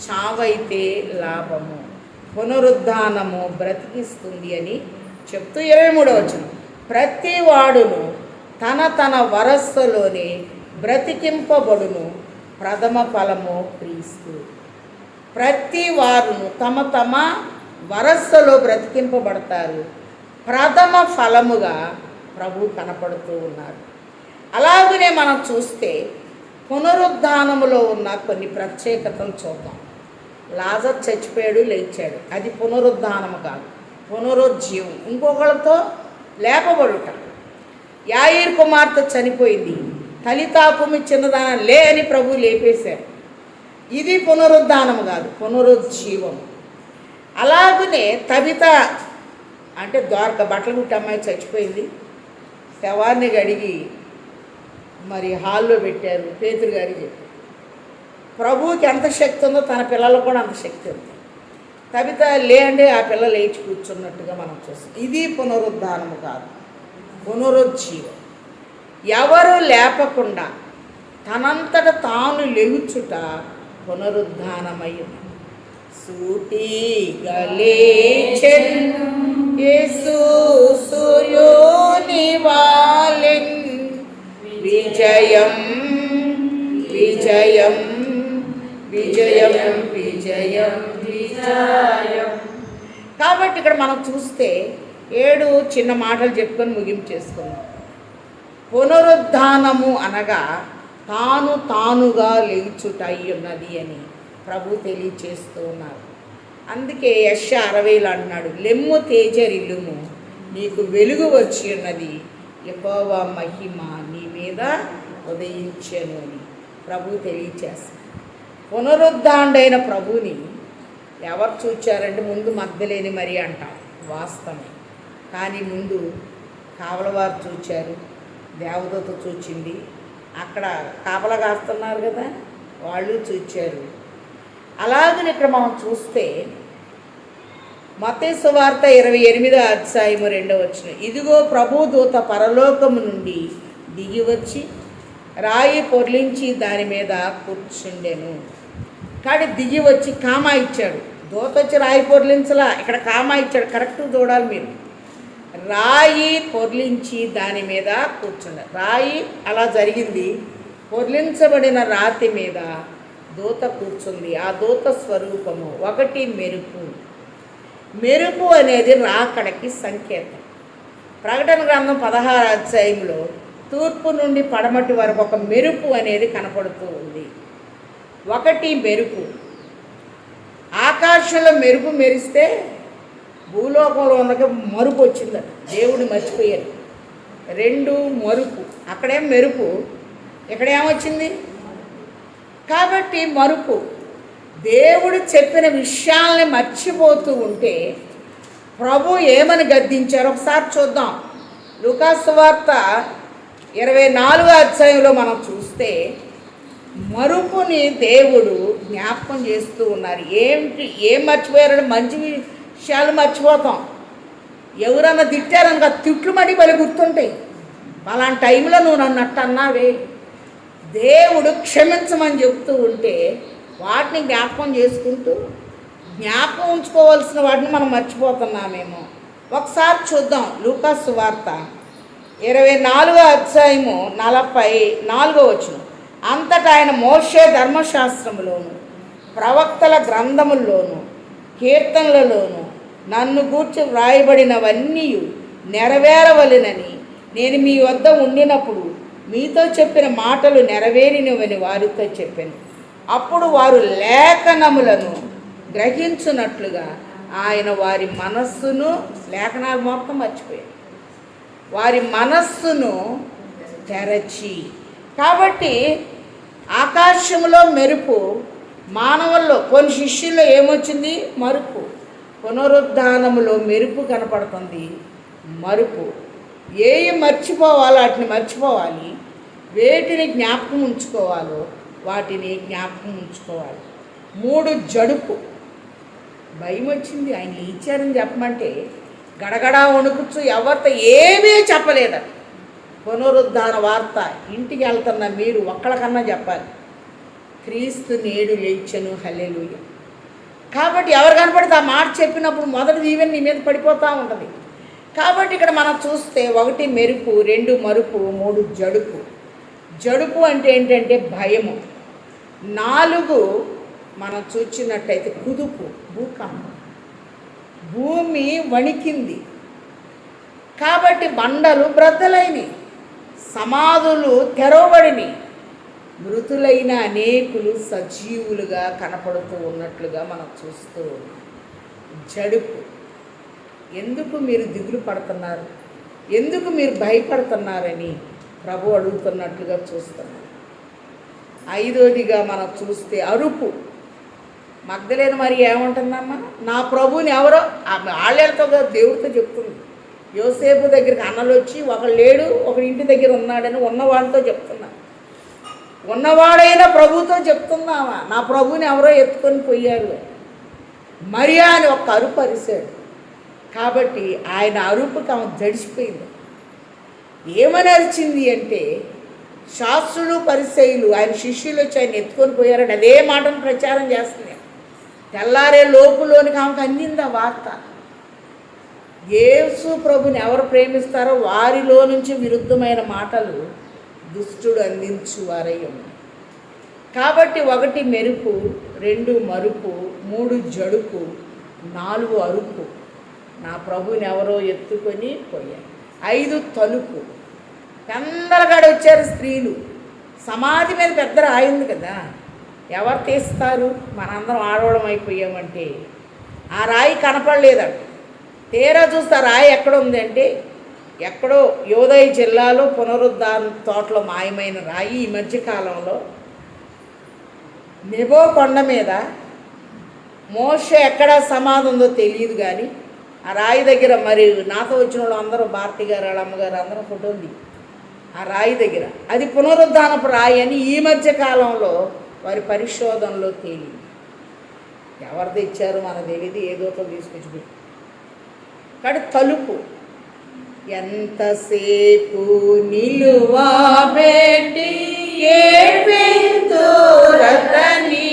S1: చావైతే లాభము. పునరుద్ధానము బ్రతికిస్తుంది అని చెప్తూ 23వ వచనం, ప్రతి వాడును తన తన వరస్సులోనే బ్రతికింపబడును, ప్రథమ ఫలము క్రీస్తు. ప్రతి వారును తమ తమ వరస్సులో బ్రతికింపబడతారు, ప్రథమ ఫలముగా ప్రభు కనపడుతూ ఉన్నారు. అలాగనే మనం చూస్తే పునరుద్ధానములో ఉన్న కొన్ని ప్రత్యేకతలు చూద్దాం. లాజర్ చచ్చిపోయాడు, లేచాడు, అది పునరుద్ధానము కాదు, పునరుజ్జీవం. ఇంకొకళ్ళతో లేపబడుట. యాయీరు కుమార్తె చనిపోయింది, తలితాకుమి చిన్నదాన లే అని ప్రభు లేపేశారు, ఇది పునరుద్ధానము కాదు, పునరుజ్జీవం. అలాగనే తబిత అంటే ద్వారక బట్టలు కుట్టి అమ్మాయి చచ్చిపోయింది, శవాన్ని కడిగి మరి హాల్లో పెట్టారు. పేతురు గారికి చెప్పారు. ప్రభువుకి ఎంత శక్తి ఉందో తన పిల్లలకు కూడా అంత శక్తి ఉంది. తబిత లేండి, ఆ పిల్ల లేచి కూర్చున్నట్టుగా మనం చూస్తాం. ఇది పునరుద్ధానము కాదు, పునరుజ్జీవం. ఎవరు లేపకుండా తనంతట తాను లేచుట పునరుద్ధానమయ్యింది. సూటిగా లేచెను యేసు సూర్యుని వాలెన్, విజయం విజయం విజయం విజయం విజయం. కాబట్టి ఇక్కడ మనం చూస్తే 7 చిన్న మాటలు చెప్పుకొని ముగింపు చేసుకుందాం. పునరుద్ధానము అనగా తాను తానుగా లేచుట అయ్యున్నది అని ప్రభు తెలియచేస్తూ ఉన్నారు. అందుకే యెషయా 60 అన్నాడు, లెమ్ము తేజరిల్లుము, నీకు వెలుగు వచ్చి ఉన్నది, యెహోవా మహిమ నీ మీద ఉదయించెను అని ప్రభు తెలియచేస్తాడు. పునరుద్ధానుడైన ప్రభుని ఎవరు చూచారంటే ముందు మగ్దలేని మరి అంటాం, వాస్తవమే. కానీ ముందు కావలవారు చూచారు, దేవదూత చూచింది, అక్కడ కాపలా కాస్తున్నారు కదా వాళ్ళు చూచారు. అలాగని ఇక్కడ మనం చూస్తే మత్తయి సువార్త 28వ అధ్యాయము 2వ వచనం, ఇదిగో ప్రభు దూత పరలోకము నుండి దిగి వచ్చి రాయి పొర్లించి దాని మీద కూర్చుండెను. కానీ దిగి వచ్చి కామా ఇచ్చాడు. దూత వచ్చి రాయి పొర్లించలా, ఇక్కడ కామా ఇచ్చాడు. కరెక్ట్ చూడాలి మీరు. రాయి పొర్లించి దాని మీద కూర్చుండే. రాయి అలా జరిగింది, పొర్లించబడిన రాతి మీద దూత కూర్చుంది. ఆ దూత స్వరూపము 1 మెరుపు. మెరుపు అనేది రాకడకి సంకేతం. ప్రకటన గ్రంథం 16వ అధ్యాయంలో తూర్పు నుండి పడమటి వరకు ఒక మెరుపు అనేది కనపడుతూ ఉంది. 1 మెరుపు. ఆకాశంలో మెరుపు మెరిస్తే భూలోకంలో ఉన్నకి మరుపు వచ్చిందట, దేవుడు మర్చిపోయారు. 2 మరుపు. అక్కడేం మెరుపు, ఇక్కడేమొచ్చింది. కాబట్టి మరుపు. దేవుడు చెప్పిన విషయాల్ని మర్చిపోతూ ఉంటే ప్రభు ఏమని గద్దించారు ఒకసారి చూద్దాం. లూకాసు సువార్త 24వ అధ్యాయంలో మనం చూస్తే మరుపుని దేవుడు జ్ఞాపకం చేస్తూ ఉన్నారు. ఏం మర్చిపోయారంటే మంచి విషయాలు మర్చిపోతాం. ఎవరన్నా తిట్టారనుక తిట్లు మడి బలి గుర్తుంటాయి. అలాంటి టైంలో నువ్వు నన్ను అన్నావే, దేవుడు క్షమించమని చెప్తూ ఉంటే వాటిని జ్ఞాపకం చేసుకుంటూ జ్ఞాపకం ఉంచుకోవాల్సిన వాటిని మనం మర్చిపోతున్నామేమో. ఒకసారి చూద్దాం. లూకాసు సువార్త 24వ అధ్యాయము 44వ వచనం, అంతటా ఆయన మోషే ధర్మశాస్త్రములోను ప్రవక్తల గ్రంథముల్లోను కీర్తనలలోను నన్ను గూర్చి వ్రాయబడినవన్నీ నెరవేరవలెనని నేను మీ వద్ద ఉండినప్పుడు మీతో చెప్పిన మాటలు నెరవేరినవని వారితో చెప్పాను. అప్పుడు వారు లేఖనములను గ్రహించున్నట్లుగా ఆయన వారి మనస్సును, లేఖనాలు మొత్తం మర్చిపోయారు, వారి మనస్సును తెరచి. కాబట్టి ఆకాశంలో మెరుపు, మానవుల్లో కొన్ని శిష్యుల్లో ఏమొచ్చింది, మరుపు. పునరుద్ధానములో మెరుపు కనపడుతుంది, మరుపు. ఏవి మర్చిపోవాలో వాటిని మర్చిపోవాలి, వేటిని జ్ఞాపకం ఉంచుకోవాలో వాటిని జ్ఞాపకం ఉంచుకోవాలి. 3 జడుపు. భయం వచ్చింది, ఆయన ఇచ్చారని చెప్పమంటే గడగడా వణుకుచ్చు, ఎవరితో ఏమీ చెప్పలేదట. పునరుద్ధాన వార్త ఇంటికి వెళ్తున్న మీరు ఒక్కళ్ళకన్నా చెప్పాలి, క్రీస్తు నేడు లేచెను, హల్లెలూయా. కాబట్టి ఎవరు కనపడితే ఆ మాట చెప్పినప్పుడు మొదటి ఈవెన్ నీ మీద పడిపోతూ ఉంటుంది. కాబట్టి ఇక్కడ మనం చూస్తే 1 మెరుపు, 2 మరుపు, 3 జడుపు. జడుపు అంటే ఏంటంటే భయము. 4 మనం చూచినట్టయితే కుదుపు, భూకంపం. భూమి వణికింది. కాబట్టి బండలు బ్రద్దలైనవి, సమాధులు తెరవబడినవి, మృతులైన అనేకులు సజీవులుగా కనపడుతూ ఉన్నట్లుగా మనం చూస్తూ ఉన్నాం. జడుపు. ఎందుకు మీరు దిగులు పడుతున్నారు, ఎందుకు మీరు భయపడుతున్నారని ప్రభు అడుగుతున్నట్లుగా చూస్తున్నాం. 5వదిగా మనం చూస్తే అరుపు. మగ్దలేని మరి ఏమంటుందమ్మా, నా ప్రభుని ఎవరో వాళ్ళతో దేవుడితో చెప్తుంది, యోసేపు దగ్గరికి అన్నలు వచ్చి ఒకడు లేడు, ఒకడి ఇంటి దగ్గర ఉన్నాడని ఉన్నవాడితో చెప్తున్నా. ఉన్నవాడైనా ప్రభుతో చెప్తున్నావా, నా ప్రభుని ఎవరో ఎత్తుకొని పోయారు. మరియా అని ఒక్క అరుపు అరిశాడు. కాబట్టి ఆయన అరుపుకి ఆమె జడిసిపోయింది. ఏమని అరిచింది అంటే, శాస్త్రులు పరిసయ్యులు ఆయన శిష్యులు వచ్చి ఆయన ఎత్తుకొని పోయారని అదే మాటను ప్రచారం చేస్తుంది. తెల్లారే లోపులోనికి ఆమెకు అందింది ఆ వార్త. యేసు ప్రభుని ఎవరు ప్రేమిస్తారో వారిలో నుంచి విరుద్ధమైన మాటలు దుష్టుడు అందించువారై ఉన్నాయి. కాబట్టి 1 మెరుపు, 2 మరుపు, 3 జడుపు, 4 అరుపు, నా ప్రభుని ఎవరో ఎత్తుకొని పోయారు. 5 తలుపు, పెందలగాడు వచ్చారు స్త్రీలు. సమాధి మీద పెద్ద రాయింది కదా, ఎవరు తీస్తారు? మనందరం ఆడవడం అయిపోయామంటే ఆ రాయి కనపడలేదంట. తీరా చూస్తే ఆ రాయి ఎక్కడ ఉంది అంటే, ఎక్కడో యోదయ జిల్లాలో పునరుద్ధాన తోటలో మాయమైన రాయి. ఈ మధ్యకాలంలో నెబో కొండ మీద మోషే ఎక్కడ సమాధి ఉందో తెలియదు, కానీ ఆ రాయి దగ్గర మరి నాతో వచ్చిన వాళ్ళు అందరూ, భారతి గారు వాళ్ళ అమ్మగారు అందరూ ఫోటో ఉంది ఆ రాయి దగ్గర. అది పునరుద్ధానపు రాయి అని ఈ మధ్య కాలంలో వారి పరిశోధనలో తేలింది. ఎవరు తెచ్చారు మనకు తెలియదు, ఏదోతో తీసుకొచ్చి. కానీ తలుపు ఎంతసేపు నిలువబెట్టి ఏడ్పింతురతని,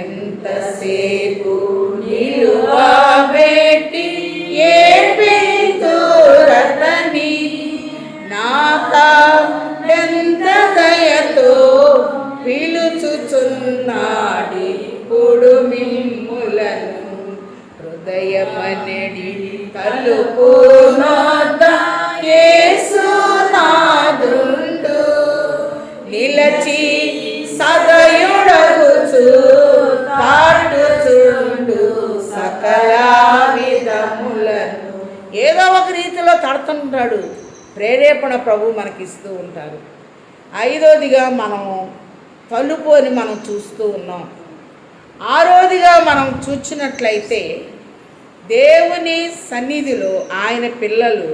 S1: ఎంతసేపు నిలువబెట్టి ఏడ్పింతురతని, నాకెంత దయతో పిలుచుచున్నాడి ఇప్పుడు మిమ్ములను, హృదయమనడి తలుపు నొద్ద యేసునాథుండు, నిలచి సదయుడగుచు పాటుచుండు సకల విధములను. ఏదో ఒక రీతిలో తడుతుంటాడు. ప్రేరేపణ ప్రభు మనకిస్తూ ఉంటారు. 5వదిగా మనం తలుపు అని మనం చూస్తూ ఉన్నాం. 6వదిగా మనం చూచినట్లయితే దేవుని సన్నిధిలో ఆయన పిల్లలు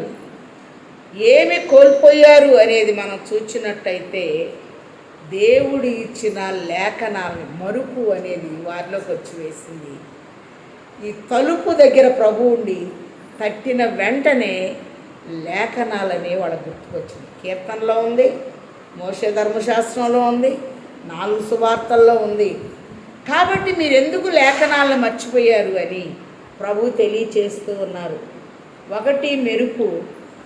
S1: ఏమి కోల్పోయారు అనేది మనం చూచినట్టయితే, దేవుడు ఇచ్చిన లేఖనాలు మరుపు అనేది వారిలోకి వచ్చి వేసింది. ఈ తలుపు దగ్గర ప్రభు ఉండి తట్టిన వెంటనే లేఖనాలనే వాళ్ళకు గుర్తుకొచ్చింది. కీర్తనలో ఉంది, మోషే ధర్మశాస్త్రంలో ఉంది, 4 సువార్తల్లో ఉంది. కాబట్టి మీరు ఎందుకు లేఖనాలను మర్చిపోయారు అని ప్రభు తెలియచేస్తూ ఉన్నారు. 1 మెరుపు,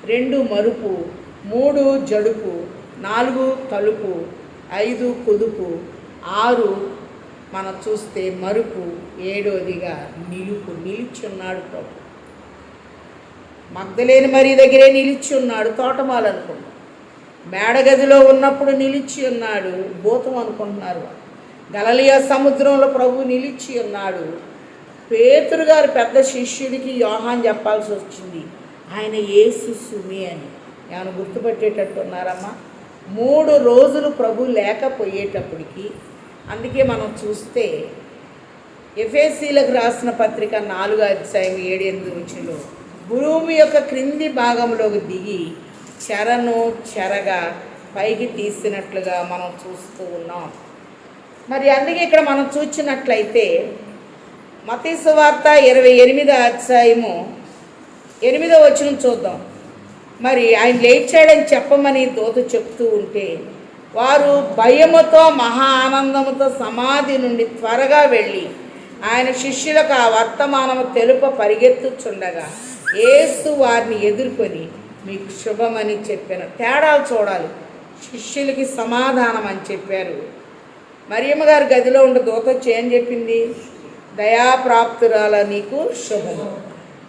S1: 2 మరుపు, 3 జడుపు, 4 తలుపు, 5 కుదుపు, 6 మనం చూస్తే మరుపు, 7వదిగా నిలుపు. నిలిచున్నాడు ప్రభు. మగ్దలేని మరి దగ్గరే నిలిచి ఉన్నాడు. తోటమాలు అనుకున్నాడు. మేడగదిలో ఉన్నప్పుడు నిలిచి ఉన్నాడు. భూతం అనుకుంటున్నారు. గలిలయ సముద్రంలో ప్రభు నిలిచి ఉన్నాడు. పేతురు గారు పెద్ద శిష్యుడికి యోహాన్ చెప్పాల్సి వచ్చింది, ఆయన యేసు సుమి అని. ఏమైనా గుర్తుపట్టేటట్టు ఉన్నారమ్మా? 3 రోజులు ప్రభు లేకపోయేటప్పటికి. అందుకే మనం చూస్తే ఎఫెసీలకు రాసిన పత్రిక 4:7-8 భూమి యొక్క క్రింది భాగంలోకి దిగి చెరను చెరగా పైకి తీసినట్లుగా మనం చూస్తూ ఉన్నాం. మరి అందుకే ఇక్కడ మనం చూసినట్లయితే మత్తయి సువార్త 28:8 చూద్దాం. మరి ఆయన లేచాడని చెప్పమని దూత చెప్తూ ఉంటే, వారు భయముతో మహా ఆనందముతో సమాధి నుండి త్వరగా వెళ్ళి ఆయన శిష్యులకు ఆ వర్తమానము తెలుప పరిగెత్తుచుండగా యేసు వారిని ఎదుర్కొని మీకు శుభమని చెప్పిన. తేడాలు చూడాలి. శిష్యులకి సమాధానం అని చెప్పారు. మరియమ్మ గారి గదిలో ఉండే దూత వచ్చి ఏం చెప్పింది? దయాప్రాప్తురాల నీకు శుభము.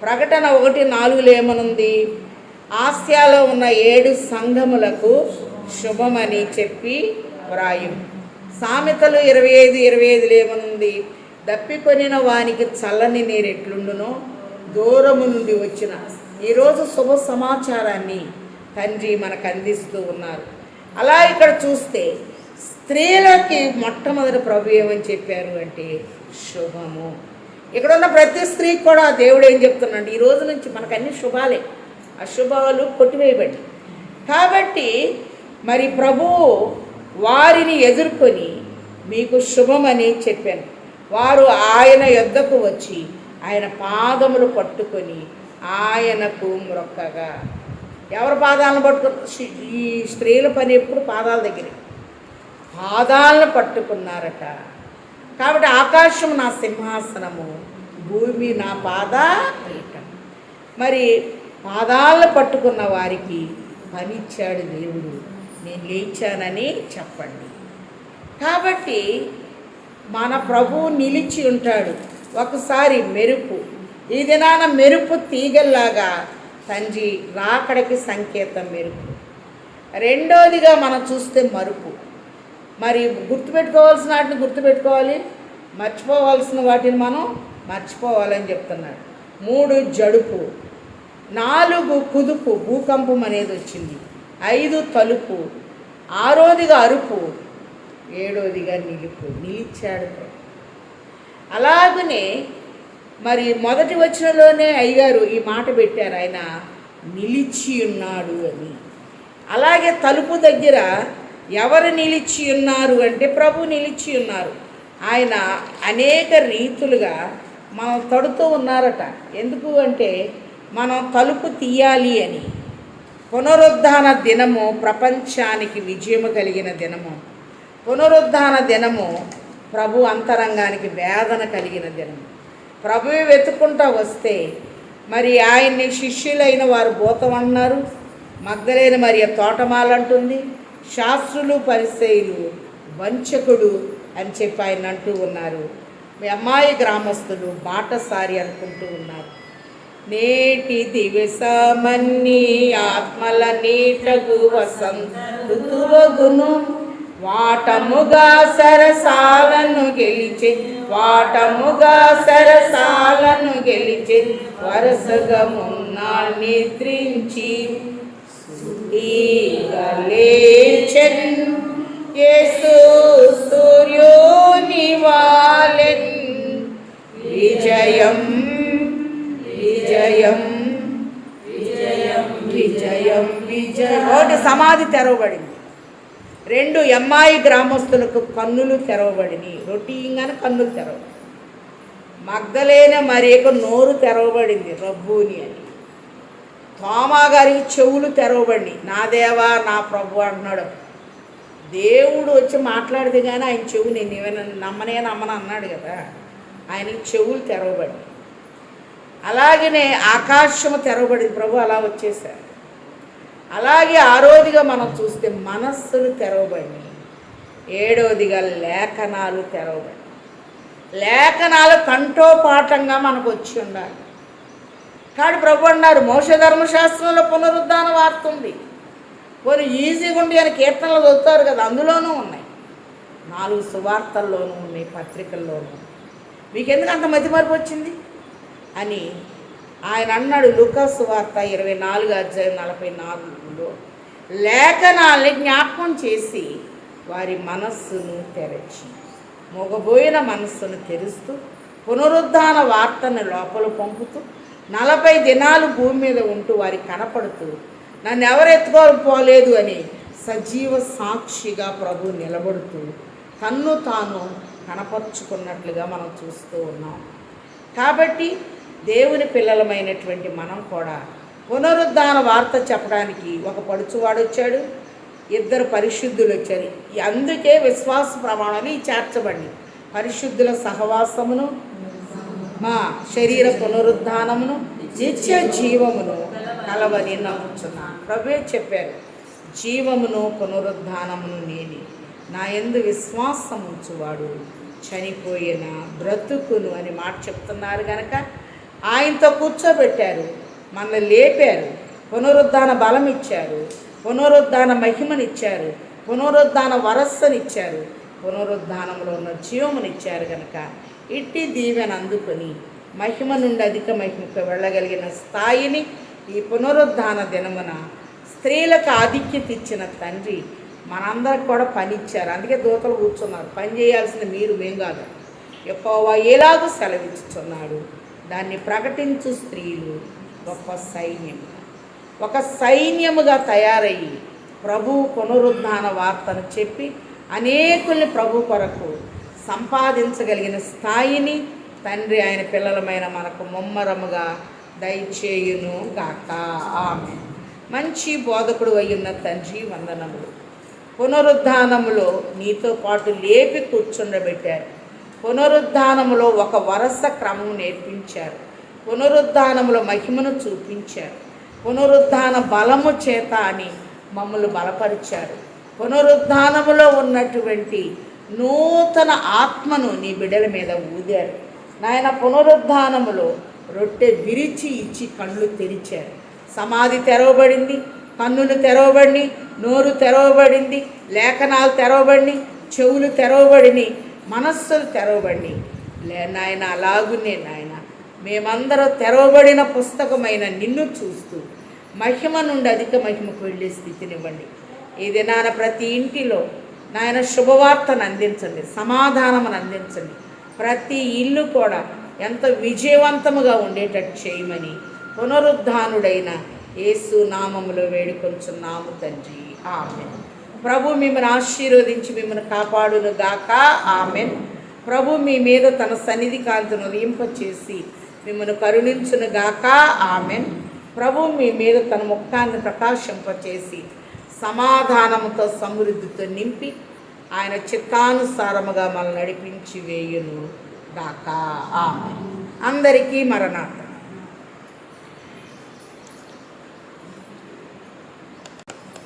S1: ప్రకటన 1:4 ఏమనుంది? ఆసియాలో ఉన్న 7 సంఘములకు శుభమని చెప్పి వ్రాయు. సామెతలు 25:25 ఏమనుంది? దప్పికొనిన వానికి చల్లని నీరు ఎట్లుండునో దూరము నుండి వచ్చిన. ఈరోజు శుభ సమాచారాన్ని తండ్రి మనకు అందిస్తూ ఉన్నారు. అలా ఇక్కడ చూస్తే స్త్రీలకి మొట్టమొదటి ప్రభు ఏమని చెప్పారు అంటే శుభము. ఇక్కడ ఉన్న ప్రతి స్త్రీకి కూడా దేవుడు ఏం చెప్తున్నాడు, ఈ రోజు నుంచి మనకు అన్ని శుభాలే, అశుభాలు కొట్టివేయబడి. కాబట్టి మరి ప్రభువు వారిని ఎదుర్కొని మీకు శుభమని చెప్పాను. వారు ఆయన యొద్దకు వచ్చి ఆయన పాదములు పట్టుకొని ఆయనకు మ్రొక్కగా. ఎవరి పాదాలను పట్టుకు? ఈ స్త్రీల పని ఎప్పుడు పాదాల దగ్గర, పాదాలను పట్టుకున్నారట. కాబట్టి ఆకాశం నా సింహాసనము, భూమి నా పాదపీఠం. మరి పాదాలను పట్టుకున్న వారికి పనిచ్చాడు దేవుడు, నేను లేచానని చెప్పండి. కాబట్టి మన ప్రభువు నిలిచి ఉంటాడు. ఒకసారి మెరుపు, ఈ దినాన మెరుపు తీగల్లాగా తండ్రి రాకడికి సంకేతం మెరుపు. రెండోదిగా మనం చూస్తే మరుపు. మరి గుర్తుపెట్టుకోవాల్సిన వాటిని గుర్తుపెట్టుకోవాలి, మర్చిపోవాల్సిన వాటిని మనం మర్చిపోవాలని చెప్తున్నాడు. 3 జడుపు, 4 కుదుపు, భూకంపం అనేది వచ్చింది. 5 తలుపు, 6వదిగా అరుపు, 7వదిగా నిలుపు. నిలిచాడు. అలాగనే మరి మొదటి వచనంలోనే అయ్యగారు ఈ మాట పెట్టారు, ఆయన నిలిచి ఉన్నాడు అని. అలాగే తలుపు దగ్గర ఎవరు నిలిచి ఉన్నారు అంటే ప్రభు నిలిచి ఉన్నారు. ఆయన అనేక రీతులుగా మనం తడుతూ ఉన్నారట. ఎందుకు అంటే మనం తలుపు తీయాలి అని. పునరుద్ధాన దినము ప్రపంచానికి విజయము కలిగిన దినము. పునరుద్ధాన దినము ప్రభు అంతరంగానికి వేదన కలిగిన దినము. ప్రభువు వెతుక్కుంటూ వస్తే మరి ఆయన్ని శిష్యులైన వారు భూతం అన్నారు, మగ్దలేని మరి తోటమాలంటుంది, శాస్త్రులు పరిసయ్యులు వంచకుడు అని చెప్పి ఆయన అంటూ ఉన్నారు. మీ అమ్మాయి గ్రామస్తులు బాటసారి అనుకుంటూ ఉన్నారు. నేటి దివసమన్నీ ఆత్మల నీటగు వసంత ఋతువగును, వాటముగా సరసాలను గెలిచే, వాటముగా సరసాలను గెలిచే, వరసగా మున్నాళ్ళు నిద్రించి లేచెన్, యేసు సూర్యోని వాలెన్. విజయం విజయం విజయం విజయం విజయం. ఒకటి సమాధి తెరవబడింది. 2 అమ్మాయి గ్రామస్తులకు కన్నులు తెరవబడినాయి. రొటీన్గానే కన్నులు తెరవబడి. మగ్దలేన మరియకు నోరు తెరవబడింది, రబ్బూని అని. తోమా గారికి చెవులు తెరవబడినాయి. నా దేవా నా ప్రభు అంటున్నాడు. దేవుడు వచ్చి మాట్లాడితే కానీ ఆయన చెవు నేను ఏమైనా నమ్మను అన్నాడు కదా, ఆయనకి చెవులు తెరవబడి. అలాగనే ఆకాశము తెరవబడింది, ప్రభు అలా వచ్చేసారు. అలాగే 6వదిగా మనం చూస్తే మనస్సులు తెరవబడినాయి. 7వదిగా లేఖనాలు తెరవబడి. లేఖనాలు కంఠోపాఠంగా మనకు వచ్చి ఉండాలి. కాబట్టి ప్రభు అన్నారు, మోషే ధర్మశాస్త్రంలో పునరుద్ధాన వార్త ఉంది. కొన్ని ఈజీగా ఉండి అని కీర్తనలు చదువుతారు కదా, అందులోనూ ఉన్నాయి. 4 సువార్తల్లోనూ ఉన్నాయి, పత్రికల్లోనూ. మీకు ఎందుకు అంత మతిమరుపు వచ్చింది అని ఆయన అన్నాడు. లూకా సువార్త 24:44లో లేఖనాల్ని జ్ఞాపకం చేసి వారి మనస్సును తెరచి, మొగబోయిన మనస్సును తెరుస్తూ పునరుద్ధాన వార్తను లోపల పంపుతూ 40 దినాలు భూమి మీద ఉంటూ వారికి కనపడుతూ నన్ను ఎవరు ఎత్తుకోకపోలేదు అని సజీవ సాక్షిగా ప్రభు నిలబడుతూ తన్ను తాను కనపరుచుకున్నట్లుగా మనం చూస్తూ ఉన్నాం. కాబట్టి దేవుని పిల్లలమైనటువంటి మనం కూడా పునరుద్ధాన వార్త చెప్పడానికి ఒక పడుచువాడు వచ్చాడు, 2 పరిశుద్ధులు వచ్చారు. అందుకే విశ్వాస ప్రమాణాలు చేర్చబడి పరిశుద్ధుల సహవాసమును, మా శరీర పునరుద్ధానమును, నిత్య జీవమును కలవని నమ్ముచున్నాను. ప్రభువే చెప్పారు, జీవమును పునరుద్ధానమును నేనే, నా యందు విశ్వాసం ఉంచువాడు చనిపోయిన బ్రతుకును అని మాట చెప్తున్నారు. కనుక ఆయనతో కూర్చోబెట్టారు, మనల్ని లేపారు, పునరుద్ధాన బలం ఇచ్చారు, పునరుద్ధాన మహిమనిచ్చారు, పునరుద్ధాన వరస్సనిచ్చారు, పునరుద్ధానంలో ఉన్న జీవమునిచ్చారు. కనుక ఇట్టి దీవెన అందుకొని మహిమ నుండి అధిక మహిమకు వెళ్ళగలిగిన స్థాయిని ఈ పునరుద్ధాన దినమున స్త్రీలకు ఆధిక్యత ఇచ్చిన తండ్రి మనందరికి కూడా పని ఇచ్చారు. అందుకే దూతలు కూర్చున్నారు. పని చేయాల్సింది మీరు, మేం కాదు. యెహోవా ఎలాగూ సెలవిచ్చుచున్నాడు, దాన్ని ప్రకటించు స్త్రీలు గొప్ప సైన్యముగా, ఒక సైన్యముగా తయారయ్యి ప్రభు పునరుద్ధాన వార్తను చెప్పి అనేకుల్ని ప్రభు కొరకు సంపాదించగలిగిన స్థాయిని తండ్రి ఆయన పిల్లలమైన మనకు ముమ్మరముగా దయచేయును గాక. ఆమె మంచి బోధకుడు అయ్యున్న తండ్రి వందనములు. పునరుద్ధానములో నీతో పాటు లేపి కూర్చుండబెట్టారు. పునరుద్ధానములో ఒక వరుస క్రమం నేర్పించారు. పునరుద్ధానములో మహిమను చూపించారు. పునరుద్ధాన బలము చేత అని మమ్మల్ని బలపరిచారు. పునరుద్ధానములో ఉన్నటువంటి నూతన ఆత్మను నీ బిడ్డల మీద ఊదారు నాయన. పునరుద్ధానములో రొట్టె విరిచి ఇచ్చి కళ్ళు తెరిచారు. సమాధి తెరవబడింది, కన్నులు తెరవబడి, నోరు తెరవబడింది, లేఖనాలు తెరవబడి, చెవులు తెరవబడి, మనస్సులు తెరవబడి నాయన. అలాగునే నాయన మేమందరం తెరవబడిన పుస్తకమైన నిన్ను చూస్తూ మహిమ నుండి అధిక మహిమకు వెళ్ళే స్థితినివ్వండి. ఈ దినాన ప్రతి ఇంటిలో నాయన శుభవార్తను అందించండి, సమాధానమును అందించండి. ప్రతి ఇల్లు కూడా ఎంత విజయవంతముగా ఉండేటట్టు చేయమని పునరుద్ధానుడైన యేసు నామములో వేడుకొంచున్నాము తండ్రి. ఆమెన్. ప్రభు మిమ్మల్ని ఆశీర్వదించి మిమ్మల్ని కాపాడును గాక. ఆమెన్. ప్రభు మీ మీద తన సన్నిధి కాంతిని ఉదయింపచేసి మిమ్మల్ని కరుణించును గాక. ఆమెన్. ప్రభు మీ మీద తన ముఖాన్ని ప్రకాశింపచేసి సమాధానముతో సమృద్ధితో నింపి ఆయన చిత్తానుసారముగా మనల్ని నడిపించి వేయును గాక. ఆమెన్. అందరికీ మరణాత.